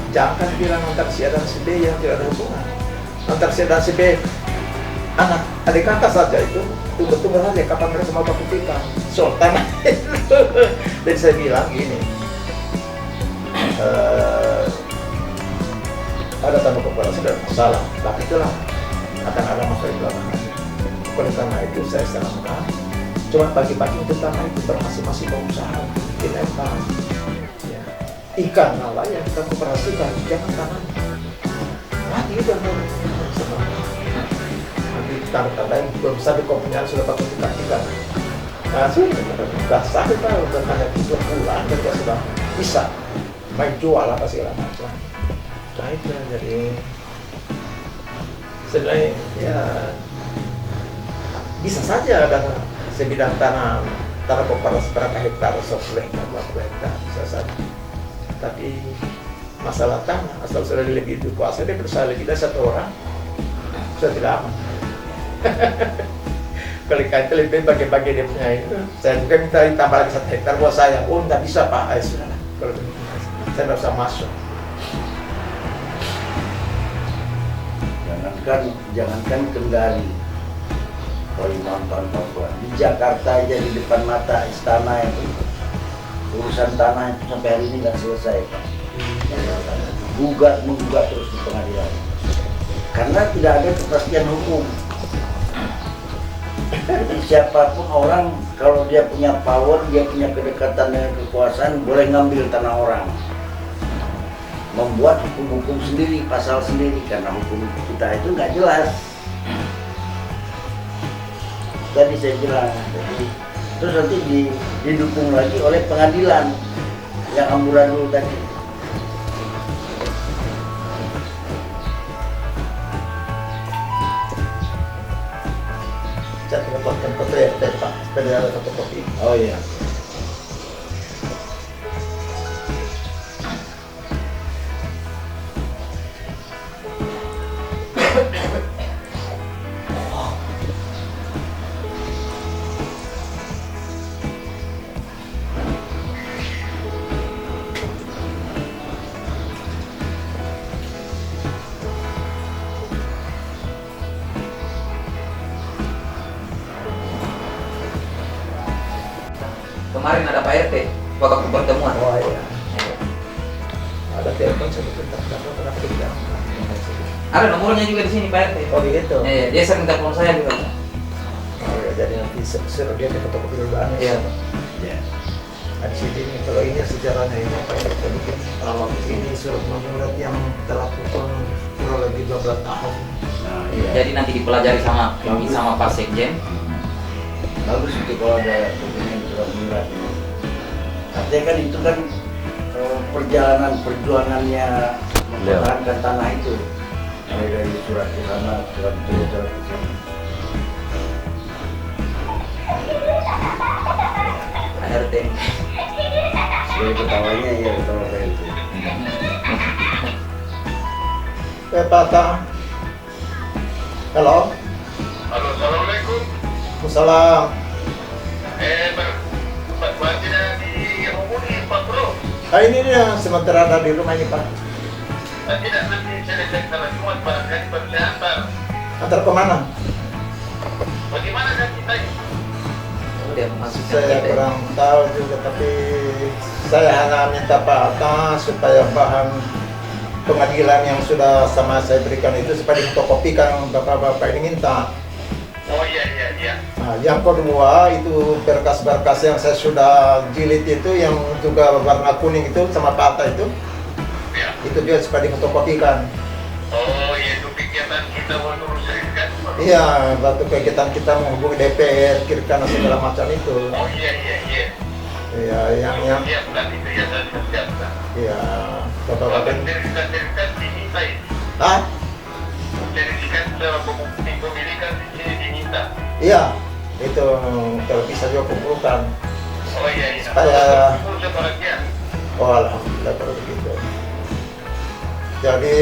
A: Jangan bilang antar si A dan si B yang tidak ada hubungan. Antar si A dan si B, anak adik kakak saja itu tunggu saja kapan mereka mau buktikan soal tanah itu. Dan saya bilang gini, ada tanah koperasi dan masalah, tapi itulah akan ada masalah di belakangan. Oleh karena itu saya sarankan, cuma bagi-bagi itu tanah itu bermasing-masing pengusaha, kita ya. Ikan apa yang kita koperasikan, jangan tanah mati itu yang semua. Nanti tanda-tanda yang belum sampai kompunyaan sudah pakai ikan. Nah sudah sampai tahu, dan hanya 3 bulan mereka sudah bisa main jual apa segala macam. Nah itu jadi sebenarnya ya bisa saja ada sebidang tanah koparas berapa hektar, 10 hektar, 20 hektar bisa saja. Tapi masalah tanah asal sudah lebih kuasa dia berusaha lebih dari satu orang sudah tidak aman. Kalau itu lebih bagi-bagi dia punya itu. Saya juga minta ditambah lagi 1 hektar buat saya. Oh tidak bisa Pak, sudah lah. Kalau saya tidak usah masuk.
B: Jangankan Kendari, Kalimantan, Papua, di Jakarta aja di depan mata istana itu urusan tanah itu sampai hari ini nggak selesai Pak. Menggugat terus di pengadilan karena tidak ada kepastian hukum. Jadi siapapun orang kalau dia punya power, dia punya kedekatan dengan kekuasaan, boleh ngambil tanah orang, membuat hukum-hukum sendiri, pasal sendiri, karena hukum kita itu nggak jelas. Tadi saya bilang, jadi, terus nanti didukung lagi oleh pengadilan yang amburadul tadi.
A: Saya tinggal buatkan foto ya, Pak, supaya ada fotokopi.
B: Oh iya.
D: Kemarin ada Pak RT waktu pertemuan.
A: Oh iya. Ada telepon sebetulnya pernah pegang.
D: Ada nomornya juga di sini Pak RT.
A: Oh gitu.
D: Iya, dia sering telepon saya juga.
A: Oh ya, jadi nanti suruh dia ke fotokopi dulu aneh.
D: Iya.
B: Ya.
A: Nah, di sini nih, kalau ini sejarahnya ini apa yang kita bikin kalau ini surat memulat yang terlakukan kurang lebih 12 tahun.
B: Nah, iya.
D: Jadi nanti dipelajari sama Pak Sekjen.
B: Bagus itu kalau ada dokumen surat menyurat. Artinya kan itu kan perjuangannya mempertahankan tanah itu, mulai dari surat ke sana, surat ke sini.
D: RT.
B: Jadi ketawanya ya ketawa kayak itu.
A: Pak. Halo.
E: Halo, assalamualaikum.
A: Waalaikumsalam.
E: Berarti dihubungi Pak Bro.
A: Ini dia sementara ada di rumah ini Pak.
E: Tidak, nanti saya cek kalau cuma barangkali baru saya antar.
A: Antar kemana?
E: Bagaimana kan kita ini?
D: Udah masuk
A: Saya kurang tahu juga, tapi saya hanya minta Pak Atta supaya bahan pengadilan yang sudah sama saya berikan itu supaya difotokopikan Bapak-Bapak ini minta.
E: Oh iya.
A: Nah, yang kedua itu berkas-berkas yang saya sudah jilid itu yang juga warna kuning itu sama Pak Atta itu juga supaya difotokopikan.
E: Oh iya, itu kegiatan kita waktu serikat.
A: Iya, waktu kegiatan kita menghubungi DPR, kirkan segala macam itu.
E: Oh iya.
A: Iya, yang
E: Siap kan itu ya, saya siap kan.
A: iya, Bapak-Bapak.
E: Serikat diminta ini.
A: Ah,
E: Serikat pemilikan di sini diminta.
A: iya, itu kalau bisa juga kumpulkan.
E: Oh iya.
A: Supaya-
E: Sebagian.
A: Oh, alhamdulillah kalau begitu. Jadi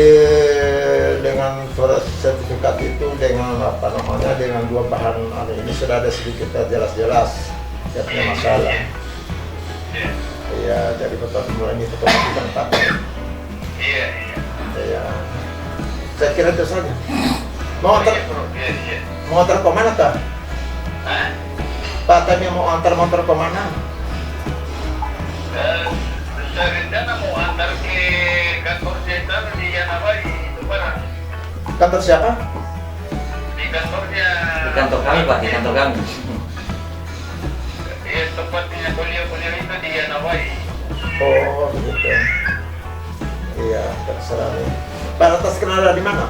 A: dengan surat sertifikat itu dengan apa namanya dengan dua bahan ini sudah ada sedikit jelas-jelas tidak punya masalah. Iya, jadi betul semua ini fotokopikan Pak.
E: Iya.
A: Iya. Saya kira itu saja. Mau antar
E: Iya.
A: mau antar ke mana Kak?
E: Hah?
A: Pak tanya mau antar motor ke mana?
E: Saya rencana mau antar ke kantor desa di Yanabai itu barang.
A: Kantor siapa?
E: Di kantornya.
D: Di kantor kami Pak, di kantor kami.
E: Iya, tempatnya beliau itu di Yanabai.
A: Oh, begitu. Iya, terserah nih. Pak atas kenal ada di mana?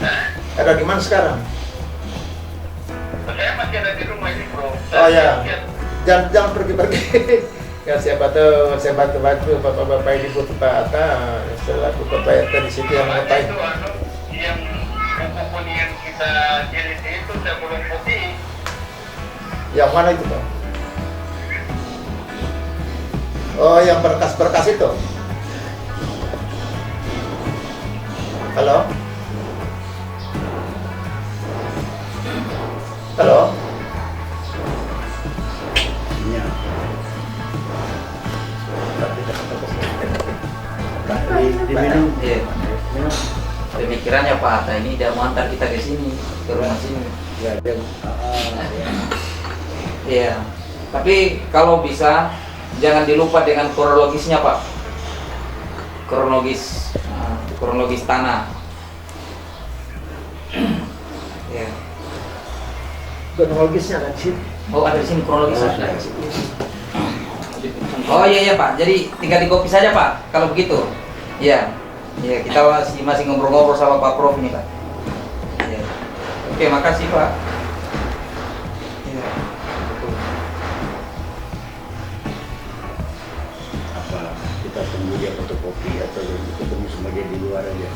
E: Nah,
A: Ada di mana sekarang?
E: saya masih ada di rumah ini bro.
A: Oh ya, jangan pergi-pergi. Ya siapa tahu saya bantu bapak-bapak ini butuh apa selaku ketua RT di situ yang mengetahui.
E: Itu yang buku yang kita jilid itu sebelum putih.
A: Yang mana itu Pak? Oh yang berkas-berkas itu. Halo? Halo?
B: Ya. Diminum.
D: Iya. Pemikirannya Pak Hatta ini dia mau antar kita ke sini, ke rumah sini.
B: Ya, ya.
D: Iya. Tapi kalau bisa jangan dilupa dengan kronologisnya Pak. Kronologis tanah. Iya.
A: Kronologisnya ada di sini.
D: Oh ada di sini kronologisnya.
A: Ada di sini.
D: Oh iya Pak. Jadi tinggal di copy saja Pak. Kalau begitu. Iya. Iya kita masih ngobrol-ngobrol sama Pak Prof ini Pak. Iya. Oke makasih Pak. Iya.
B: Apa kita tunggu dia fotokopi atau ketemu sama dia di luar aja?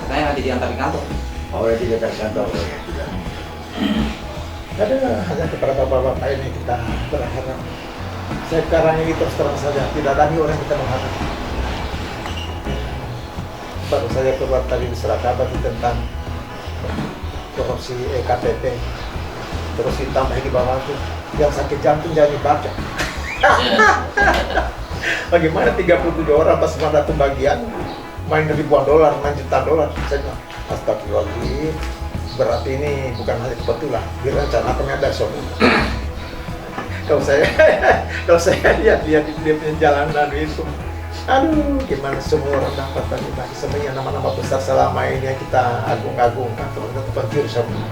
D: Katanya nanti diantar di kantor.
B: Oh, dia tidak terkantor. Oh, ya sudah.
A: Ada hanya kepada bapak-bapak ini kita berharap. Sekarang ini terus terang saja tidak ada orang kita mengharap. Baru saja keluar tadi di surat kabar tentang korupsi EKTP. Terus ditambah di bawah itu yang sakit jantung jangan dibaca. Bagaimana 37 orang pas mana pembagian main ribuan dolar, main jutaan dolar. Saya bilang, astagfirullahaladzim, berarti ini bukan hanya kebetulan, direncanakan ada soalnya. Kalau saya lihat dia punya jalanan itu, aduh gimana semua orang dapat tadi bagi semuanya nama-nama besar selama ini yang kita agung-agungkan ternyata pencuri semua.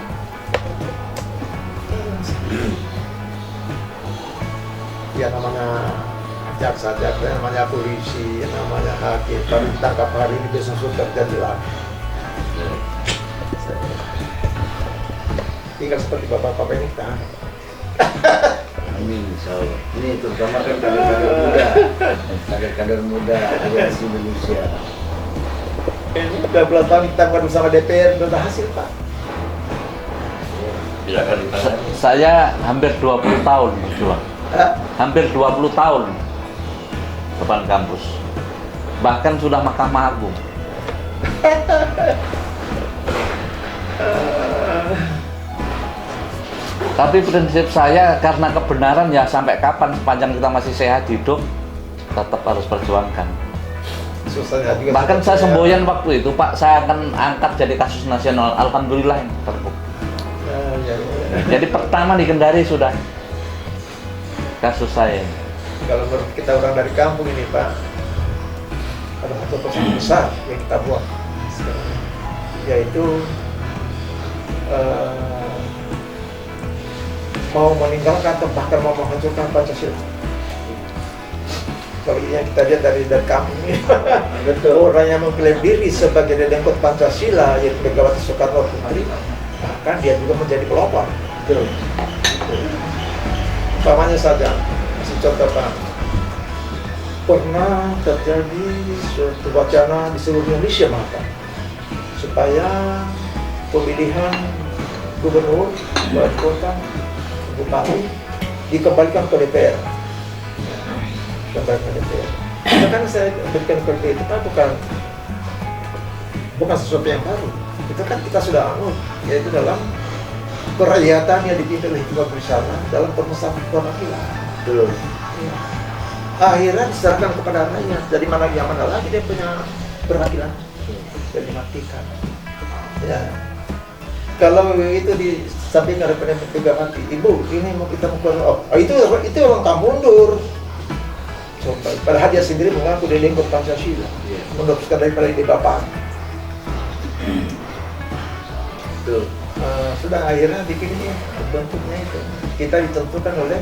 A: Ya namanya jaksa, namanya polisi, namanya hakim, baru ditangkap hari ini besok sudah terjadi lagi. Tinggal seperti bapak-bapak ini kita.
B: Amin, insyaallah. Ini terutama kan kader-kader muda, kader-kader muda aliansi Indonesia.
A: Ini udah belas tahun kita bersama DPR, udah hasil Pak.
C: Saya hampir 20 tahun berjuang. Hampir 20 tahun depan kampus. Bahkan sudah Mahkamah Agung. Tapi prinsip saya karena kebenaran ya sampai kapan sepanjang kita masih sehat hidup tetap harus perjuangkan.
A: Susahnya juga.
C: Bahkan saya semboyan waktu itu Pak, saya akan angkat jadi kasus nasional. Alhamdulillah ini terbukti. Jadi pertama di Kendari sudah kasus saya.
A: Kalau menurut kita orang dari kampung ini Pak, ada satu persoalan besar yang kita buat sekarang, yaitu mau meninggalkan atau bahkan mau menghancurkan Pancasila. Kalau ini yang kita lihat dari kampung ini, betul orang yang mengklaim diri sebagai dedengkot Pancasila yaitu Megawati Soekarno Putri, bahkan dia juga menjadi pelopor. Betul. Umpamanya saja, kasih contoh Pak, pernah terjadi suatu wacana di seluruh Indonesia maka supaya pemilihan gubernur, wali kota, bupati dikembalikan ke DPR. Kembali ke DPR. Nah, kan saya berikan seperti itu Pak, bukan sesuatu yang baru. Itu kan kita sudah yaitu dalam kerakyatan yang dipimpin oleh hikmah bersama dalam permasalahan perwakilan.
B: Betul.
A: Ya. Akhirnya diserahkan kepada rakyat. Jadi mana yang mana lagi dia punya perwakilan, jadi dimatikan. Ya. Kalau itu disampaikan oleh Megawati, Ibu, ini mau kita mukul, itu orang tak mundur. Coba, padahal dia sendiri mengaku dia lingkup Pancasila, meneruskan daripada ide bapak.
B: Betul.
A: Sudah akhirnya dipilih bentuknya itu. Kita ditentukan oleh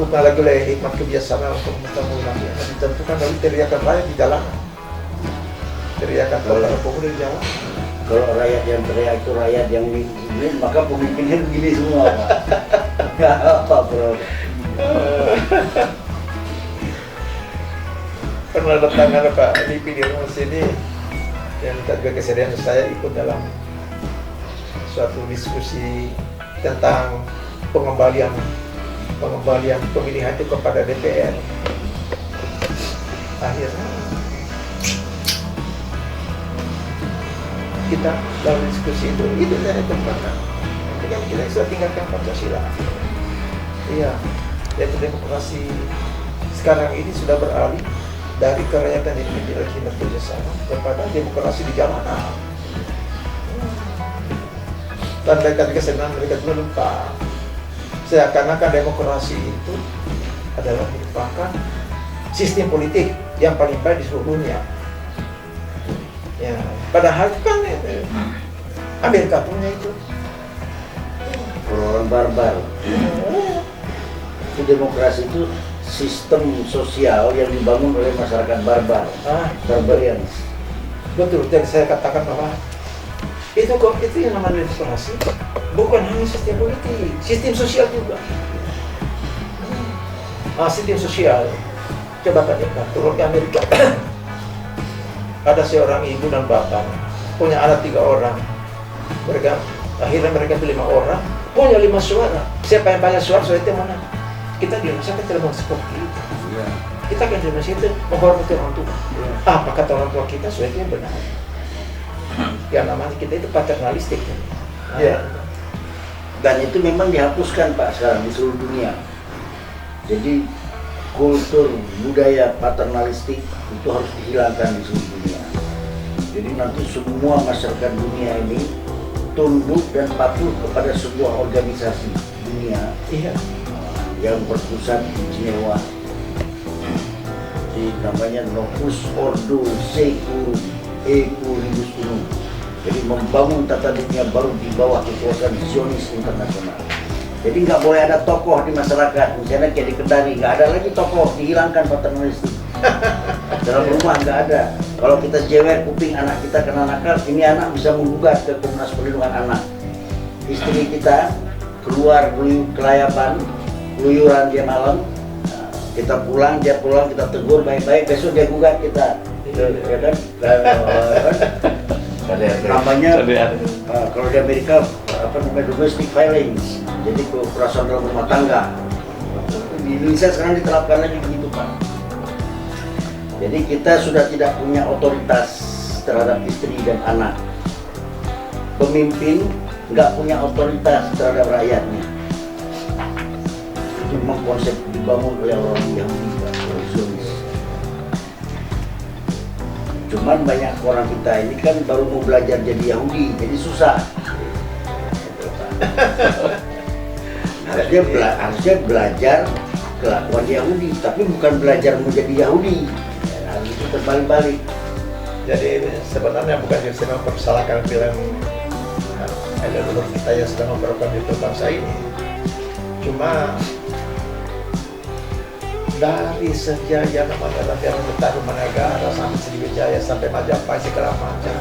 A: bukan lagi oleh hikmat kebiasaan untuk mengulangi, ditentukan oleh teriakan rakyat di jalanan, teriakan para pemuda di jalan.
B: Kalau rakyat yang teriak itu rakyat yang begini, maka pemimpinnya begini semua Pak. Nggak apa Bro.
A: pernah datang ada Pak Lipi di rumah sini yang minta juga kesediaan saya ikut dalam suatu diskusi tentang pengembalian pemilihan itu kepada DPR. Akhirnya kita dalam diskusi itu saya tempatkan. Dengan kita sudah tinggalkan Pancasila. Iya, yaitu demokrasi sekarang ini sudah beralih dari kerakyatan yang dipimpin oleh kinerja sana kepada demokrasi di jalanan. Dan mereka kesenangan mereka juga lupa. Seakan-akan demokrasi itu adalah merupakan sistem politik yang paling baik di seluruh dunia. Ya, padahal kan Amerika punya itu.
B: Orang barbar. Itu demokrasi itu sistem sosial yang dibangun oleh masyarakat barbar. Barbarian.
A: Betul, yang saya katakan bahwa itu yang namanya demokrasi bukan hanya sistem politik, sistem sosial juga. Sistem sosial. Coba tanyakan, turun ke Amerika. Ada seorang ibu dan bapak punya anak 3 orang. Akhirnya mereka itu 5 orang, punya 5 suara. Siapa yang banyak suara itu mana? Kita di Indonesia kan tidak mau seperti itu.
B: Iya.
A: Kita kan di Indonesia itu menghormati orang tua.
B: Iya.
A: Apa kata orang tua kita itu yang benar. Yang namanya kita itu paternalistik.
B: Ya. Dan itu memang dihapuskan Pak sekarang di seluruh dunia. Jadi kultur budaya paternalistik itu harus dihilangkan di seluruh dunia. Jadi nanti semua masyarakat dunia ini tunduk dan patuh kepada sebuah organisasi dunia
A: Iya.
B: yang berpusat di Jenewa. Namanya Novus Ordo Seculi Pluribus Unum. Jadi membangun tata dunia baru di bawah kekuasaan Zionis internasional. Jadi nggak boleh ada tokoh di masyarakat, misalnya kayak di Kendari, nggak ada lagi tokoh, dihilangkan paternalistik. Dalam rumah nggak ada. Kalau kita jewer kuping anak kita kena nakal, ini anak bisa menggugat ke Komnas Perlindungan Anak. Istri kita keluar kelayapan, keluyuran dia malam, kita pulang, dia pulang, kita tegur baik-baik, besok dia gugat kita. Ya kan? Namanya kalau di Amerika domestic violence, jadi kekerasan dalam rumah tangga. Di Indonesia sekarang diterapkan lagi begitu Pak. Jadi kita sudah tidak punya otoritas terhadap istri dan anak. Pemimpin nggak punya otoritas terhadap rakyatnya. Itu memang konsep dibangun oleh orang Yahudi, orang Zionis. Cuman banyak orang kita ini kan baru mau belajar jadi Yahudi, jadi susah. Harusnya belajar kelakuan Yahudi, tapi bukan belajar menjadi Yahudi. Harus itu terbalik-balik.
A: Jadi sebenarnya bukan saya mempersalahkan bilang leluhur kita yang sedang memperlakukan itu bangsa ini. Cuma dari sejak namanya Raja Tarumanegara sampai Sriwijaya sampai Majapahit segala macam,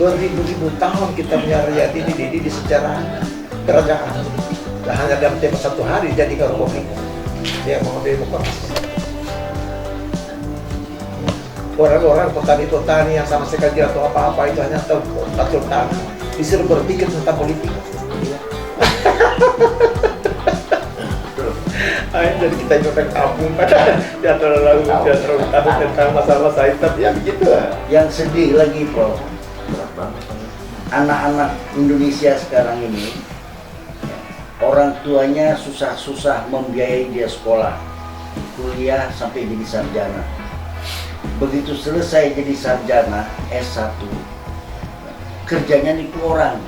A: beribu-ribu tahun kita punya rakyat ini dididik di sejarah kerajaan. Dan hanya dalam tempo 1 hari jadi republik. Dia mengambil demokrasi. Orang-orang petani-petani yang sama sekali tidak tahu apa-apa itu hanya tahu atur tanah, disuruh berpikir tentang politik. Jadi kita juga kampung pada dia terlalu tahu tentang masalah itu, tapi ya begitu lah.
B: Yang sedih lagi Pak, anak-anak Indonesia sekarang ini orang tuanya susah-susah membiayai dia sekolah, kuliah sampai jadi sarjana. Begitu selesai jadi sarjana S1, kerjanya nipu orang.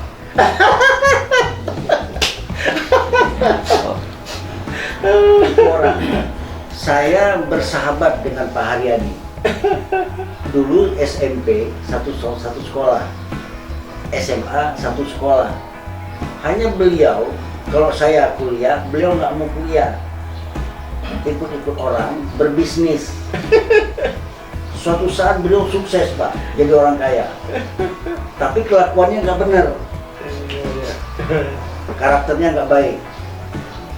B: Nipu orang. Saya bersahabat dengan Pak Haryadi. Dulu SMP satu sekolah, SMA satu sekolah. Hanya beliau, kalau saya kuliah, beliau nggak mau kuliah, ikut-ikut orang berbisnis. Suatu saat beliau sukses Pak, jadi orang kaya. Tapi kelakuannya nggak benar, karakternya nggak baik.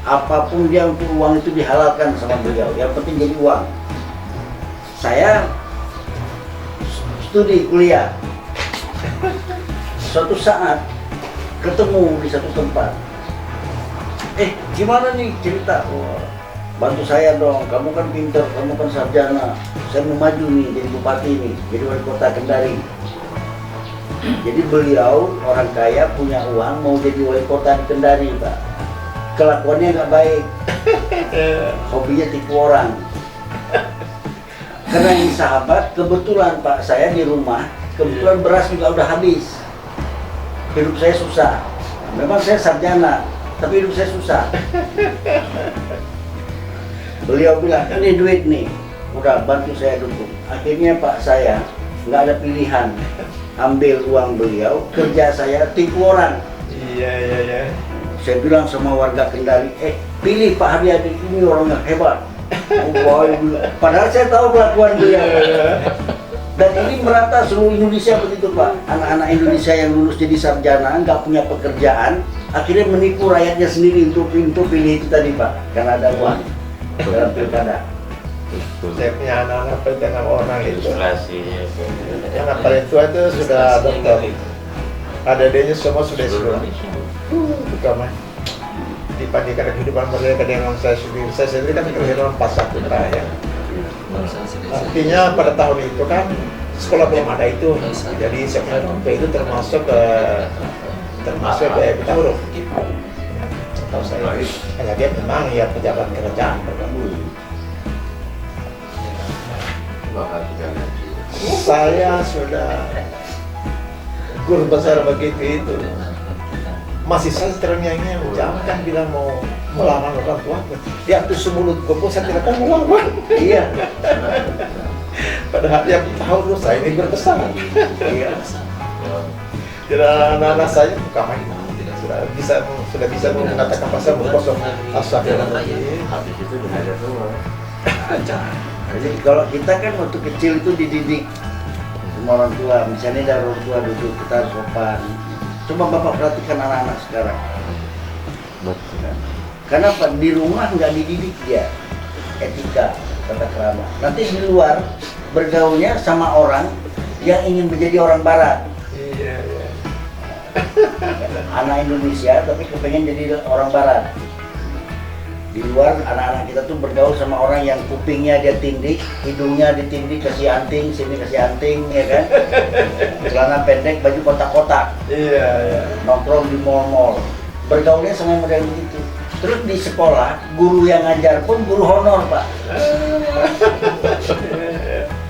B: Apapun dia untuk uang itu dihalalkan sama beliau, yang penting jadi uang. saya studi kuliah. Suatu saat ketemu di satu tempat. Gimana nih cerita? Wah, bantu saya dong, kamu kan pintar, kamu kan sarjana. Saya mau maju nih jadi bupati nih, jadi wali kota Kendari. Jadi beliau orang kaya punya uang mau jadi wali kota di Kendari, Pak. Kelakuannya nggak baik, hobinya tipu orang. Karena ini sahabat, kebetulan Pak saya di rumah, kebetulan beras juga udah habis. Hidup saya susah. Memang saya sarjana, tapi hidup saya susah. Beliau bilang, ini duit nih, udah bantu saya dukung. Akhirnya Pak saya nggak ada pilihan, ambil uang beliau, kerja saya tipu orang.
A: Iya.
B: Saya bilang sama warga Kendari, pilih Pak Haryadi, ini orang yang hebat. Padahal saya tahu kelakuan beliau. Dan ini merata seluruh Indonesia begitu Pak. Anak-anak Indonesia yang lulus jadi sarjana, nggak punya pekerjaan, akhirnya menipu rakyatnya sendiri untuk pilih itu tadi Pak, karena ada uang dalam pilkada.
A: Saya punya anak-anak dengan orang itu. Yang paling tua itu sudah dokter. Adik-adiknya semua sudah sekolah. Pertama dibandingkan kehidupan mereka dengan saya sendiri kan kehidupan pas satu ya. Artinya pada tahun itu kan sekolah belum ada itu, jadi saya itu termasuk kita huruf. Tahu saya, karena dia memang ya pejabat kerajaan. Saya sudah guru besar begitu itu. Masih saya ternyanyi, jangan kan bilang mau melamar orang tua. Dia tuh semulut gopo, saya tidak akan melamar. Iya. Padahal dia tahu dulu saya ini berkesan. Iya. Tidak anak-anak saya bukan main. Sudah bisa mengatakan pasal berkosong asal.
B: Habis itu ada semua. Jadi kalau kita kan waktu kecil itu dididik sama orang tua, misalnya dari orang tua duduk kita harus sopan. Coba Bapak perhatikan anak-anak sekarang.
C: Betul.
B: Karena Pak di rumah nggak dididik dia etika, tata krama. Nanti di luar bergaulnya sama orang yang ingin menjadi orang Barat.
A: Iya.
B: Anak Indonesia tapi kepengen jadi orang Barat. Di luar anak-anak kita tuh bergaul sama orang yang kupingnya dia tindik, hidungnya ditindik, kasih anting, sini kasih anting, ya kan? Celana pendek, baju kotak-kotak.
A: Iya.
B: Nongkrong di mall-mall. Bergaulnya sama model begitu. Terus di sekolah, guru yang ngajar pun guru honor, Pak.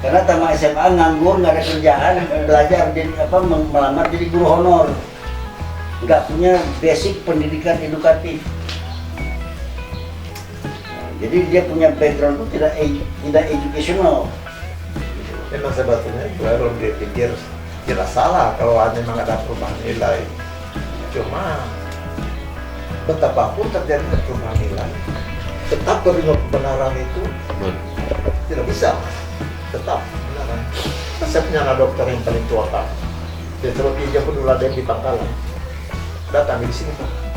B: Karena tamat SMA nganggur, nggak ada kerjaan, belajar jadi melamar jadi guru honor. Nggak punya basic pendidikan edukatif. Jadi dia punya background itu tidak educational.
A: Memang sebetulnya kalau dia pikir tidak salah kalau memang ada perubahan nilai. Cuma betapapun terjadi perubahan nilai, tetap menerima kebenaran itu tidak bisa. Tetap benaran. Saya punya anak dokter yang paling tua Pak. Dia terus dia pun dulu ada di Pangkalan. Datang di sini Pak.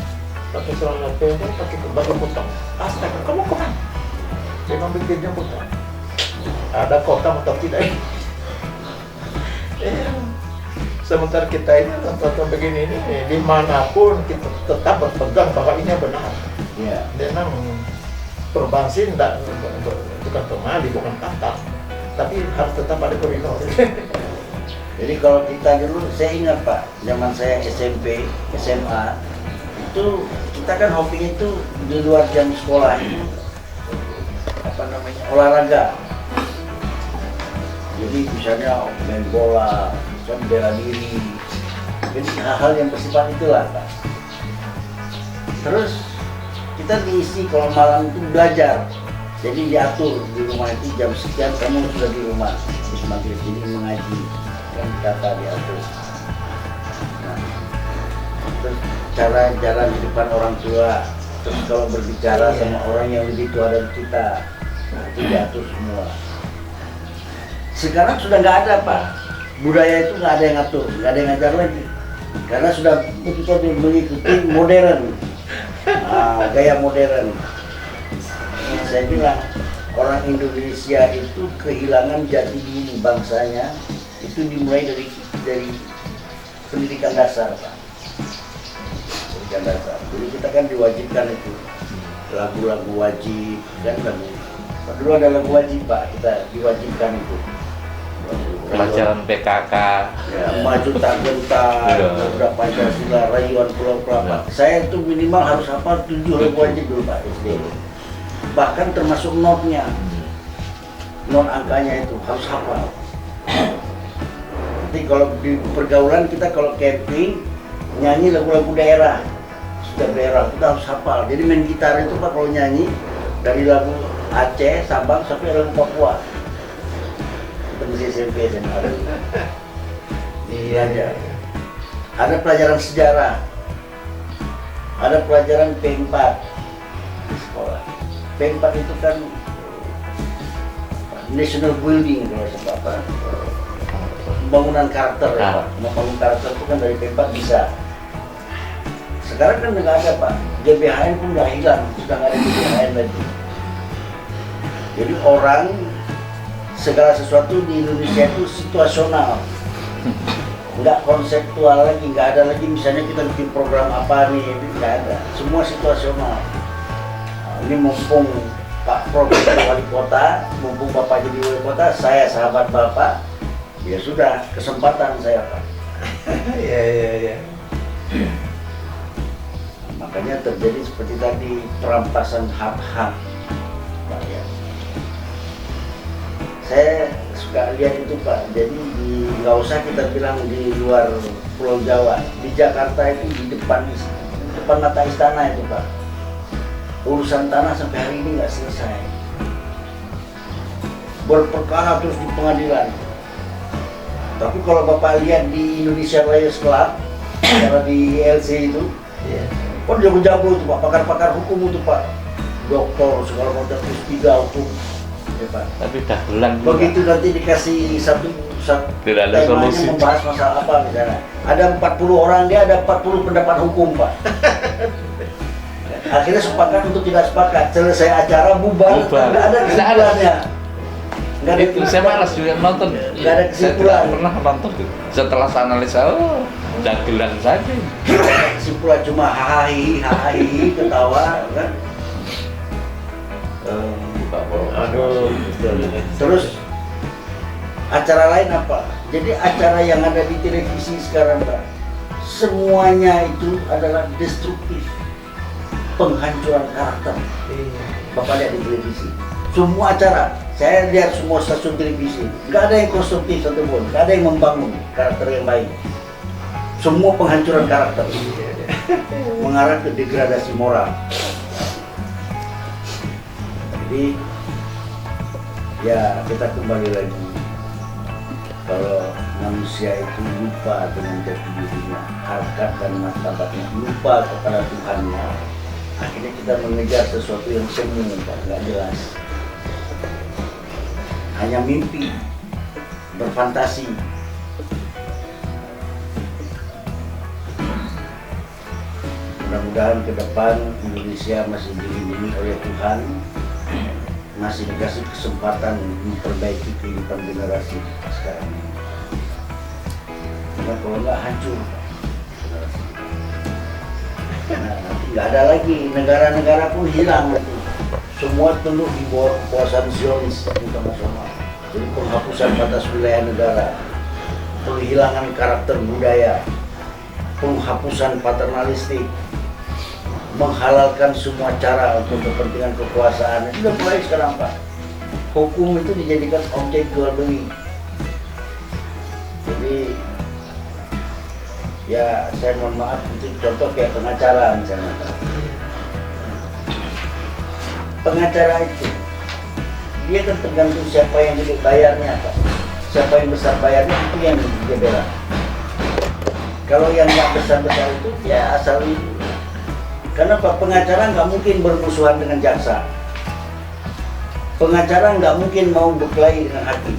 A: Pakai celana pendek, pakai baju putang. Astaga, kamu kemana? Memang bikinnya putang. Ada kok kamu tahu tidak? Sementara kita ini tonton begini ini dimanapun kita tetap berpegang bahwa ini benar.
B: Iya.
A: Memang perubahan sih bukan pemali, bukan kata, tapi harus tetap ada koridor.
B: Jadi kalau kita dulu, saya ingat Pak, zaman saya SMP, SMA, itu kita kan hobinya itu di luar jam sekolah itu olahraga. Jadi misalnya main bola, bela diri, jadi hal-hal yang bersifat itulah Pak. Terus kita diisi kalau malam itu belajar, jadi diatur di rumah itu jam sekian kamu sudah di rumah, habis maghrib ini mengaji, dan kata diatur. Nah, terus cara jalan di depan orang tua, terus kalau berbicara sama orang yang lebih tua dari kita, nah, itu diatur semua. Sekarang sudah nggak ada Pak, budaya itu nggak ada yang ngatur, nggak ada yang ngajar lagi, karena sudah kita mengikuti modern, gaya modern. Saya bilang orang Indonesia itu kehilangan jati diri bangsanya itu dimulai dari pendidikan dasar, Pak. Pendidikan dasar. Jadi kita kan diwajibkan itu lagu-lagu wajib kan, lagu dulu ada lagu wajib, Pak, kita diwajibkan itu
C: Pelajaran PKK.
B: ya, maju tak gentar, udah Pancasila, rayuan Pulau Kelapa. Saya itu minimal harus hafal 7 lagu wajib dulu, Pak, SD. Bahkan termasuk notnya, not angkanya itu harus hafal. Nanti kalau di pergaulan kita kalau camping nyanyi lagu-lagu daerah, setiap daerah kita harus hafal. Jadi main gitar itu, Pak, kalau nyanyi dari lagu Aceh, Sabang sampai lagu Papua. Kita masih SMP SMA dulu. Iya aja. Ada pelajaran sejarah, ada pelajaran P4 di sekolah. P4 itu kan national building, kalau sebab apa? Pembangunan karakter, ya, Pak. Membangun karakter itu kan dari P4 bisa. Sekarang kan nggak ada, Pak. GBHN pun nggak hilang, sudah nggak ada GBHN lagi. Jadi orang segala sesuatu di Indonesia itu situasional, nggak konseptual lagi, nggak ada lagi misalnya kita bikin program apa nih, itu nggak ada. Semua situasional. Nah, ini mumpung Pak Prof jadi wali kota, mumpung Bapak jadi wali kota, saya sahabat Bapak, ya sudah kesempatan saya, Pak.
A: Iya.
B: Makanya terjadi seperti tadi perampasan hak-hak, Pak, ya. Saya suka lihat itu, Pak. Jadi nggak usah kita bilang di luar Pulau Jawa, di Jakarta itu di depan mata istana itu, Pak. Urusan tanah sampai hari ini nggak selesai. Berperkara terus di pengadilan. Tapi kalau Bapak lihat di Indonesia Lawyers Club, karena di LC itu, oh jago-jago itu, Pak, pakar-pakar hukum itu, Pak, doktor segala macam, S3 hukum, ya, Pak.
C: Tapi dagelan juga.
B: Begitu nanti dikasih satu
C: Tidak ada
B: temanya
C: solusi.
B: membahas masalah apa misalnya, ada 40 orang, dia ada 40 pendapat hukum, Pak. Akhirnya sepakat untuk tidak sepakat, selesai acara bubar.
C: Bubar.
B: Nggak ada kesimpulannya. Nggak ada
C: Itu saya malas juga nonton.
B: Nggak ada
C: Saya
B: kesimpulan.
C: tidak pernah nonton. Setelah saya analisa, oh, dagelan saja.
B: Kesimpulan cuma hahaha ketawa kan.
A: Aduh.
B: Terus acara lain apa? Jadi acara yang ada di televisi sekarang, Pak, semuanya itu adalah destruktif, penghancuran karakter. Bapak lihat di televisi, semua acara, saya lihat semua stasiun televisi, nggak ada yang konstruktif satupun, nggak ada yang membangun karakter yang baik. Semua penghancuran karakter, mengarah ke degradasi moral. Jadi ya kita kembali lagi, kalau manusia itu lupa dengan jati dirinya, harkat dan martabatnya, lupa kepada Tuhannya, akhirnya kita mengejar sesuatu yang semu, Pak, nggak jelas, hanya mimpi, berfantasi. Mudah-mudahan ke depan Indonesia masih dilindungi oleh Tuhan, masih dikasih kesempatan memperbaiki kehidupan generasi sekarang ini. Karena kalau nggak hancur, nah, nanti nggak ada lagi, negara-negara pun hilang nanti. Semua tunduk di bawah kekuasaan Zionis internasional. Jadi penghapusan batas wilayah negara, penghilangan karakter budaya, penghapusan paternalistik, menghalalkan semua cara untuk kepentingan kekuasaan. Itu sudah mulai sekarang, Pak. Hukum itu dijadikan objek jual beli. Jadi ya saya mohon maaf, itu contoh kayak pengacara misalnya, Pak. Pengacara itu dia kan tergantung siapa yang gede bayarnya, Pak. Siapa yang besar bayarnya itu yang dia bela. Kalau yang nggak besar-besar itu ya asal itu. Karena Pak, pengacara nggak mungkin bermusuhan dengan jaksa. Pengacara nggak mungkin mau berkelahi dengan hakim.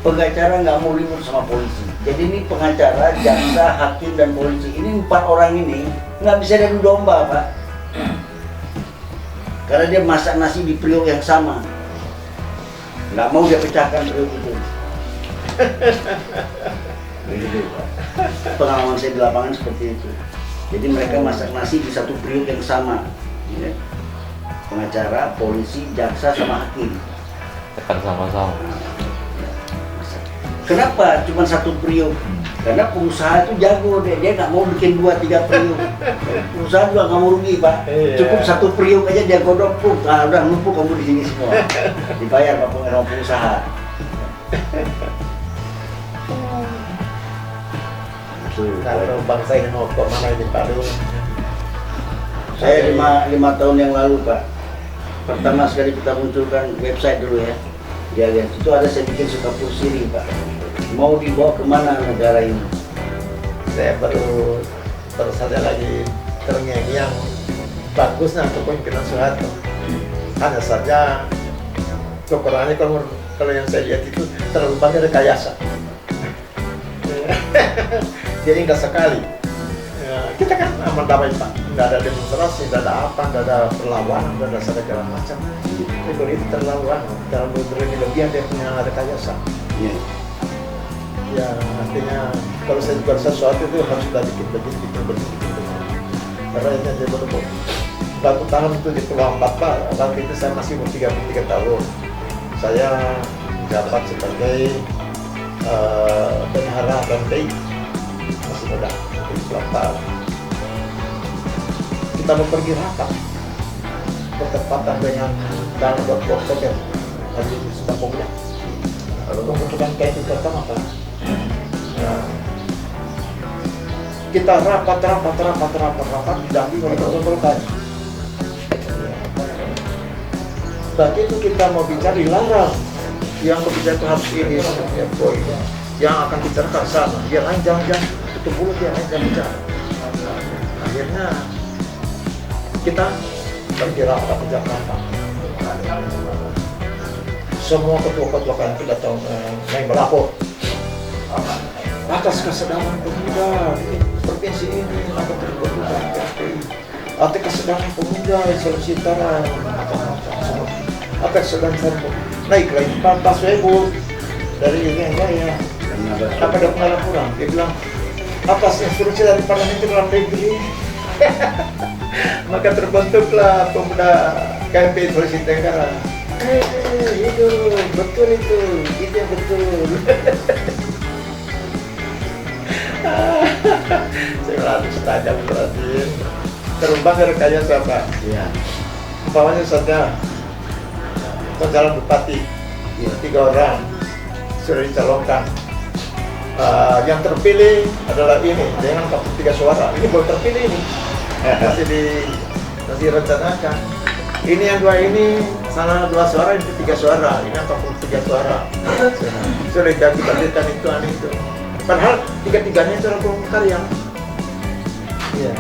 B: Pengacara nggak mau ribut sama polisi. Jadi ini pengacara, jaksa, hakim, dan polisi. Ini 4 orang ini nggak bisa diadu domba, Pak. Karena dia masak nasi di periuk yang sama. Nggak mau dia pecahkan periuk itu. Begitu, Pak. Pengalaman saya di lapangan seperti itu. Jadi mereka masak nasi di satu periuk yang sama. Ya. Pengacara, polisi, jaksa, sama hakim.
C: Tekan sama-sama.
B: Kenapa cuma satu periuk? Karena pengusaha itu jago, dia nggak mau bikin 2-3 periuk. Pengusaha juga nggak mau rugi, Pak.
A: Iya.
B: Cukup satu periuk aja dia godok, udah numpuk kamu di sini semua. Dibayar Pak pengusaha.
A: Kalau bangsa ini mau ke mana ini Pak Dung?
B: Saya 5 tahun yang lalu, Pak. Pertama sekali kita munculkan website dulu ya. Dia lihat itu ada saya bikin Sukapur Siri, Pak. Mau dibawa kemana negara ini?
A: Saya baru saja lagi terngiang-ngiang bagusnya kepemimpinan Soeharto. Hanya saja kekurangannya kalau yang saya lihat itu terlalu banyak rekayasa. Jadi indah sekali. Ya, kita kan aman damai Pak, nggak ada demonstrasi, nggak ada apa, nggak ada perlawanan, nggak ada segala macam. Tapi itu terlalu berlebihan dia punya rekayasa.
B: Iya.
A: Ya artinya kalau saya jual sesuatu itu harus sudah bikin begini. Karena ini dia betul batu tanam itu di Pulau Empat Pak. Waktu itu saya masih umur 33 tahun. Saya menjabat sebagai bendahara Bantei, masih muda di Pulau Empat. Kita mau pergi rapat bertepatan dengan tanggal 20 Oktober hari Sumpah Pemuda. Kalau pembentukan kayak itu pertama Pak. Ya. Kita rapat didampingi oleh Golkar. Begitu kita mau bicara dilarang. Yang berbicara itu harus ini, ya boy. Yang akan bicarakan sama. Dia lain jangan tutup mulut, dia lain jangan bicara. Akhirnya kita pergi rapat ke Jakarta. Semua ketua-ketua kan tidak tahu yang melapor atas kesedaran pemuda di provinsi ini atau terbuka atas kesedaran pemuda di Sulawesi Utara atas kesedaran pemuda naik lagi 14.000 dari yang ya apa ada pengalaman dia bilang atas instruksi dari Parlemen Dalam Negeri. Maka terbentuklah pemuda KMP Sulawesi Tenggara. Itu betul itu yang betul. Saya harus tajam berarti terumbang rekayasa Pak.
B: Iya.
A: Umpamanya saja calon bupati 3 orang sudah dicalonkan. Yang terpilih adalah ini dengan 43 suara. Ini baru terpilih ini. Masih rencanakan. Ini yang 2 ini sana 2 suara, ini 3 suara. Ini 43 suara. Sudah dibagi-bagikan itu. Padahal 3-tiganya itu orang golongan karya. Iya.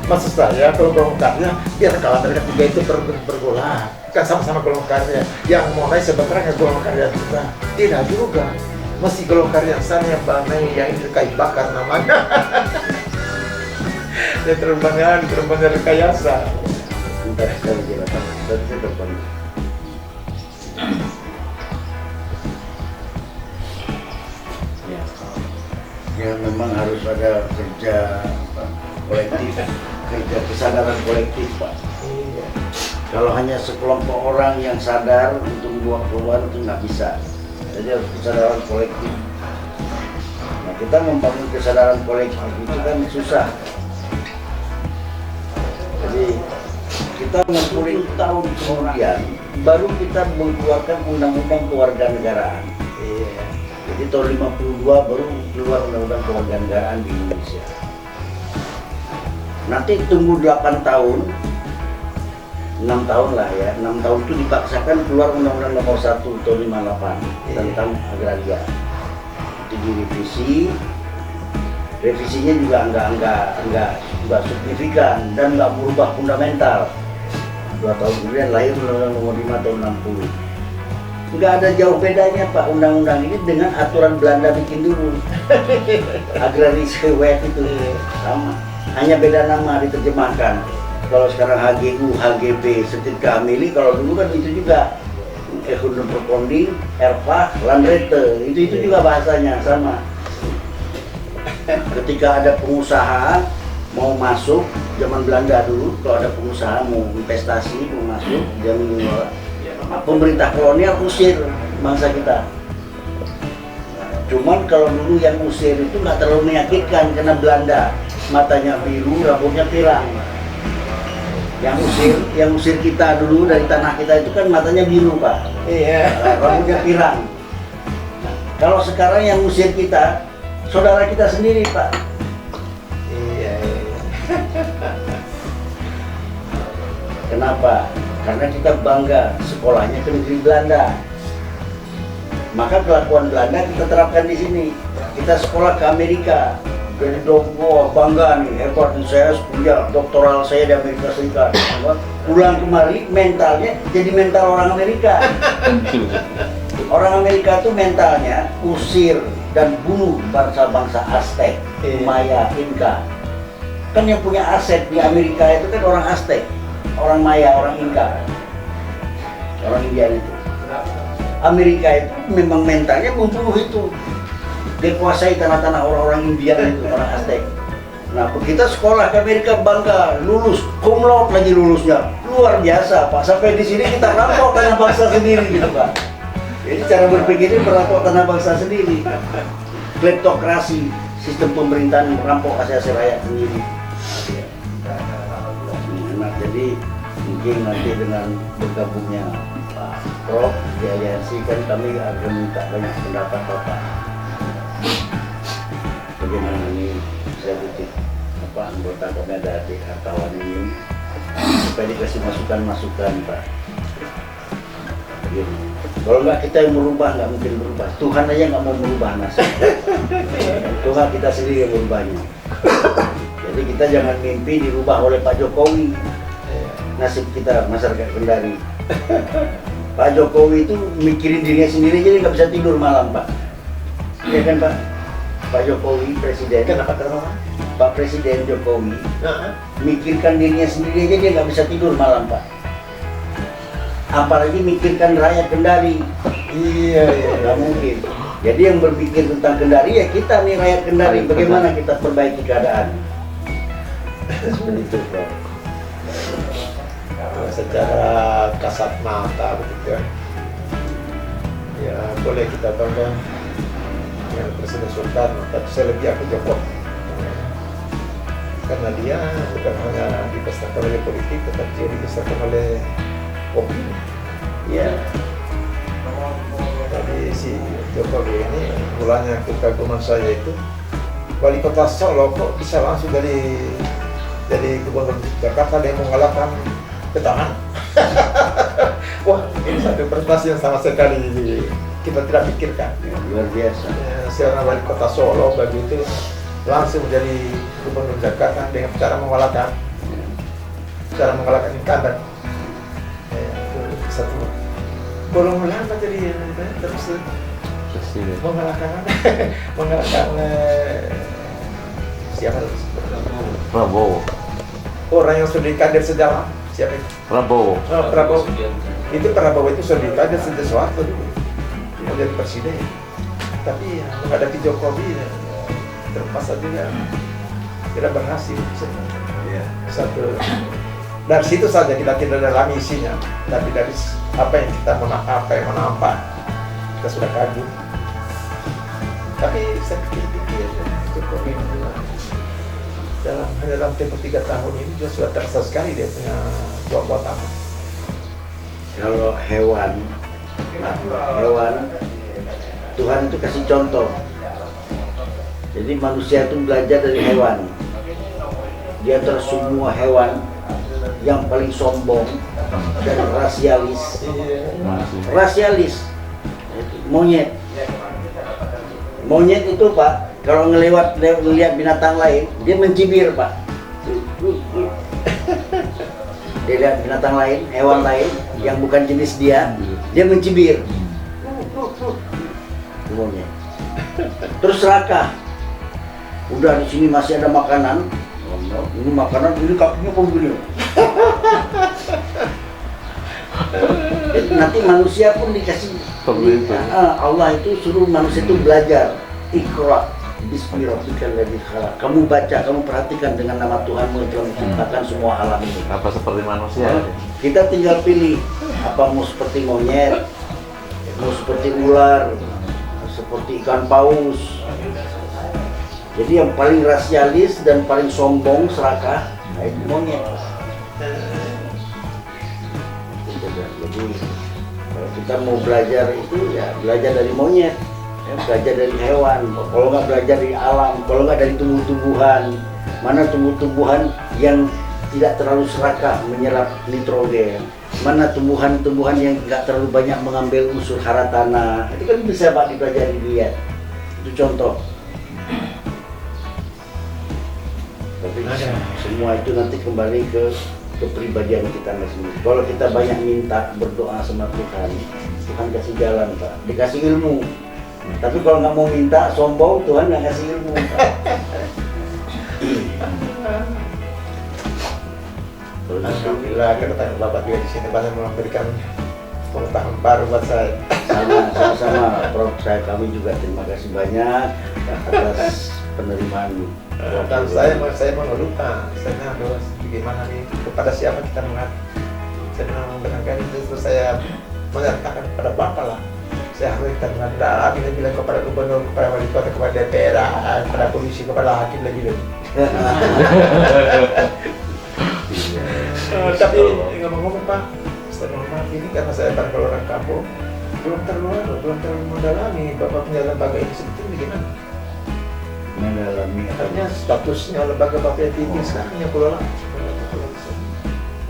A: Maksud saya kalau golongan karya biar kawan mereka 3 itu bergolak. Kan sama-sama golongan karya. Yang mau naik sebenarnya golongan karya juga. Tidak juga. Masih golongan karya sana yang banai yang ini kayu bakar namanya. Ya terbangnya rekayasa.
B: Bentar sekali jelasan. Tadi saya telepon. Ya memang harus ada kerja kolektif, kerja kesadaran kolektif Pak.
A: Iya.
B: Kalau hanya sekelompok orang yang sadar untuk membuat perubahan itu nggak bisa. Jadi harus kesadaran kolektif. Nah kita membangun kesadaran kolektif itu kan susah. Jadi kita 60 tahun kemudian baru kita mengeluarkan undang-undang kewarganegaraan.
A: Iya.
B: Jadi tahun 52 baru keluar undang-undang kewarganegaraan di Indonesia. Nanti tunggu 8 tahun, 6 tahun lah ya, 6 tahun itu dipaksakan keluar undang-undang nomor 1 tahun 58 tentang agraria. Itu direvisi, revisinya juga enggak signifikan dan enggak merubah fundamental. 2 tahun kemudian lahir undang-undang nomor 5 tahun 60. Nggak ada jauh bedanya Pak undang-undang ini dengan aturan Belanda bikin dulu. Agrarische Wet itu sama, hanya beda nama diterjemahkan. kalau sekarang HGU, HGB, sertifikat Amili, kalau dulu kan itu juga Ekonomi Perponding, Erpa, Landrete, itu juga bahasanya sama. Ketika ada pengusaha mau masuk, zaman Belanda dulu, kalau ada pengusaha mau investasi, mau masuk, dia mengelola, pemerintah kolonial usir bangsa kita. Cuman kalau dulu yang usir itu nggak terlalu menyakitkan karena Belanda matanya biru, rambutnya pirang. Yang usir kita dulu dari tanah kita itu kan matanya biru, Pak.
A: Iya.
B: Rambutnya pirang. Kalau sekarang yang usir kita, saudara kita sendiri, Pak.
A: Iya.
B: Kenapa? Karena kita bangga sekolahnya ke negeri Belanda. Maka kelakuan Belanda kita terapkan di sini. Kita sekolah ke Amerika. Jadi bangga nih, hebat nih, saya kuliah doktoral saya di Amerika Serikat. Pulang kemari mentalnya jadi mental orang Amerika. Orang Amerika tuh mentalnya usir dan bunuh bangsa-bangsa Aztec, Maya, Inca. Kan yang punya aset di Amerika itu kan orang Aztec, orang Maya, orang Inca, orang Indian itu. Amerika itu memang mentalnya membunuh itu. Dia kuasai tanah-tanah orang-orang India itu, orang Aztec. Nah, kita sekolah ke Amerika bangga, lulus, cum laude lagi lulusnya, luar biasa, Pak. Sampai di sini kita rampok tanah bangsa sendiri, gitu, Pak. Jadi cara berpikirnya merampok tanah bangsa sendiri. Kleptokrasi, sistem pemerintahan merampok aset-aset rakyat sendiri. Nah, jadi mungkin nanti dengan bergabungnya Pak Prof di aliansi kan kami akan minta banyak pendapat Bapak. Bagaimana ini saya butuh anggota kami ada di hartawan ini supaya dikasih masukan-masukan, Pak. Begini. Kalau nggak kita yang merubah, nggak mungkin berubah. Tuhan aja nggak mau merubah nasib. Tuhan kita sendiri yang merubahnya. Jadi kita jangan mimpi dirubah oleh Pak Jokowi nasib kita masyarakat Kendari. Pak Jokowi itu mikirin dirinya sendiri jadi nggak bisa tidur malam, Pak. Iya kan, Pak? Pak Jokowi presiden.
A: Kenapa terlalu?
B: Pak Presiden Jokowi mikirkan dirinya sendiri aja dia nggak bisa tidur malam, Pak. Apalagi mikirkan rakyat Kendari.
A: Iya.
B: Nggak mungkin. Jadi yang berpikir tentang Kendari ya kita nih rakyat Kendari. Bagaimana kita perbaiki keadaan? Seperti itu, Prof.
A: Secara kasat mata begitu ya boleh kita bangga dengan Presiden Soekarno, tapi saya lebih aku Jokowi karena dia bukan hanya dibesarkan oleh politik tetapi dia dibesarkan oleh opini.
B: Ya.
A: Jadi si Jokowi ini mulanya kekaguman saya itu wali kota Solo kok bisa langsung dari gubernur Jakarta dia mengalahkan petahana. Wah, ini satu prestasi yang sama sekali kita tidak pikirkan.
B: Ya, luar biasa.
A: Seorang wali kota Solo begitu langsung menjadi gubernur Jakarta dengan cara mengalahkan incumbent. Satu belum lama jadi terus mengalahkan siapa?
C: Prabowo.
A: Orang yang sudah dikader sejarah siapa itu?
C: Prabowo.
A: Prabowo. Itu Prabowo itu sudah dikader sejak Soeharto dulu mau jadi presiden. Tapi menghadapi Jokowi terpaksa juga tidak berhasil. Satu dari situ saja kita tidak dalam isinya, tapi dari apa yang yang menampak kita sudah kagum. Tapi saya pikir Jokowi dalam tempo 3 tahun ini juga sudah terasa sekali dia punya buat apa.
B: Kalau hewan Tuhan itu kasih contoh. Jadi manusia itu belajar dari hewan. Di antara semua hewan yang paling sombong dan rasialis monyet itu, Pak, kalau ngelihat binatang lain dia mencibir, Pak. Dia lihat binatang lain, hewan lain yang bukan jenis dia mencibir. Monyet. Terus serakah. Udah di sini masih ada makanan, Oh, ini makanan ini kakinya kok begini. Nanti manusia pun dikasih.
C: Seperti itu.
B: Allah itu suruh manusia itu belajar. Iqra bismi rabbikal ladzi khalaq. Kamu baca, kamu perhatikan dengan nama Tuhanmu yang telah menciptakan semua alam ini.
C: Apa seperti manusia?
B: Kita tinggal pilih apa mau seperti monyet, mau seperti ular, seperti ikan paus. Jadi yang paling rasialis dan paling sombong serakah, nah itu monyet. Jadi kalau kita mau belajar itu ya belajar dari monyet, ya, belajar dari hewan. Kalau nggak belajar dari alam, kalau nggak dari tumbuh-tumbuhan, mana tumbuh-tumbuhan yang tidak terlalu serakah menyerap nitrogen, mana tumbuhan-tumbuhan yang nggak terlalu banyak mengambil unsur hara tanah, itu kan bisa Pak dipelajari dilihat. Itu contoh. Tapi semua itu nanti kembali ke kepribadian kita sendiri. Kalau kita banyak minta berdoa sama Tuhan, Tuhan kasih jalan Pak, dikasih ilmu. Tapi kalau nggak mau minta, sombong, Tuhan nggak kasih ilmu Pak.
A: Alhamdulillah kedatangan Bapak juga di sini banyak memberikan pengetahuan baru buat saya.
B: Sama-sama Prof, kami juga terima kasih banyak atas penerimaan.
A: Dan saya mengeluhkan, saya doa bagaimana nih kepada siapa kita mengatakan. Saya mendengarkan itu terus saya menyatakan kepada Bapak lah. Saya harus kita mengatakan lagi bilang kepada gubernur, kepada wali kota, kepada DPR, kepada polisi, kepada hakim lebih. Tapi ngomong-ngomong Pak, setelah maaf ini karena saya baru orang kampung, belum terlalu mendalami Bapak punya lembaga ini sebetulnya gimana?
B: Mendalami
A: Artinya statusnya lembaga Bapak tinggi sekarang yang kelola.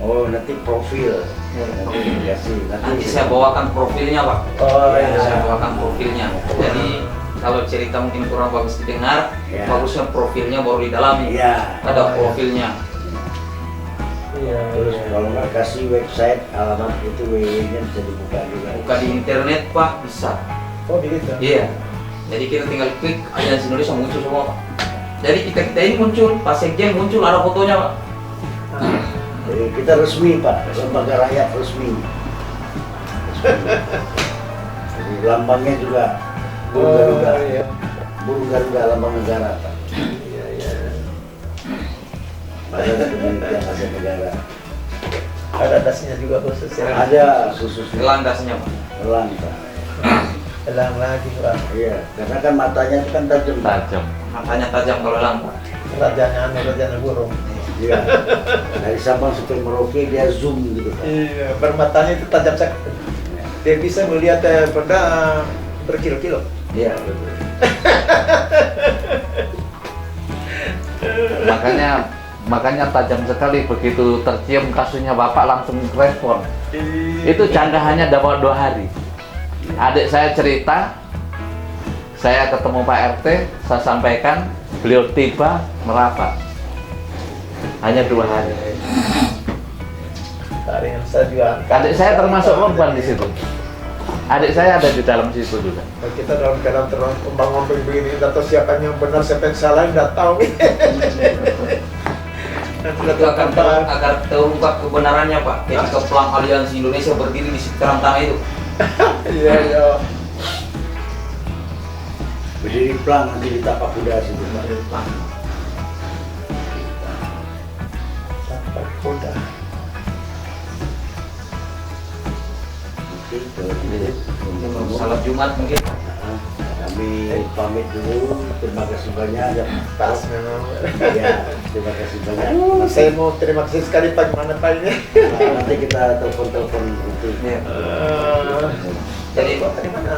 B: Oh, nanti profil.
D: Nanti saya bawakan profilnya Pak.
A: Oh
D: Ya,
A: iya.
D: saya bawakan profilnya. Jadi kalau cerita mungkin kurang bagus didengar,
B: Ya.
D: bagusnya profilnya baru didalami.
B: Iya.
D: Ada profilnya.
A: Iya.
B: Terus kalau nggak kasih website alamat itu www-nya bisa dibuka juga.
D: Buka di internet Pak, bisa.
A: Oh begitu.
D: Iya. Jadi kita tinggal klik Aliansi Indonesia muncul semua Pak. Jadi kita ini muncul, Pak Sekjen muncul, ada fotonya Pak.
B: Jadi kita resmi Pak, lembaga rakyat resmi. Jadi lambangnya juga burung Garuda.
A: Iya.
B: Burung Garuda lambang negara Pak.
A: Iya iya.
B: Badan Kepemilikan Aset Negara.
A: Ada dasnya juga khusus ya.
B: Ada khususnya
D: Landasnya Pak.
B: elang Pak.
A: Elang lagi Pak.
B: Iya, karena kan matanya itu kan tajam Pak.
C: Tajam.
D: Matanya tajam kalau elang Pak.
A: Rajanya burung.
B: Iya. Dari Sabang sampai Merauke dia zoom gitu Pak.
A: Iya, bermatanya itu tajam sekali. Dia bisa melihat benda berkilo-kilo.
B: Iya betul.
C: Makanya tajam sekali begitu tercium kasusnya Bapak langsung respon. Itu canggahannya dapat 2 hari. Adik saya cerita, saya ketemu Pak RT, saya sampaikan, beliau tiba merapat. Hanya 2 hari.
A: Hari yang saya juga.
C: Adik saya termasuk korban di situ. Adik saya ada di dalam situ juga.
A: Kita dalam keadaan terus kembang-kembang begini, tidak tahu siapa yang benar, siapa yang salah, tidak tahu.
D: Itu agar terungkap kebenarannya Pak. Ketika Pelang Aliansi Indonesia berdiri di sekitaran tanah itu.
A: Iya iya.
B: Berdiri pelang nanti di tapak kuda situ Pak.
A: Sampai kuda.
B: Oke, kalau gitu.
D: Salat Jumat mungkin.
B: Nah, kami pamit dulu. Terima kasih banyak. Ya,
A: Pas memang.
B: ya, terima kasih banyak.
A: Saya mau terima kasih sekali Pak, gimana Pak ini?
B: Nanti kita telepon-telepon nanti.
D: Iya.
A: Jadi
D: Jadi
A: Pak dari mana?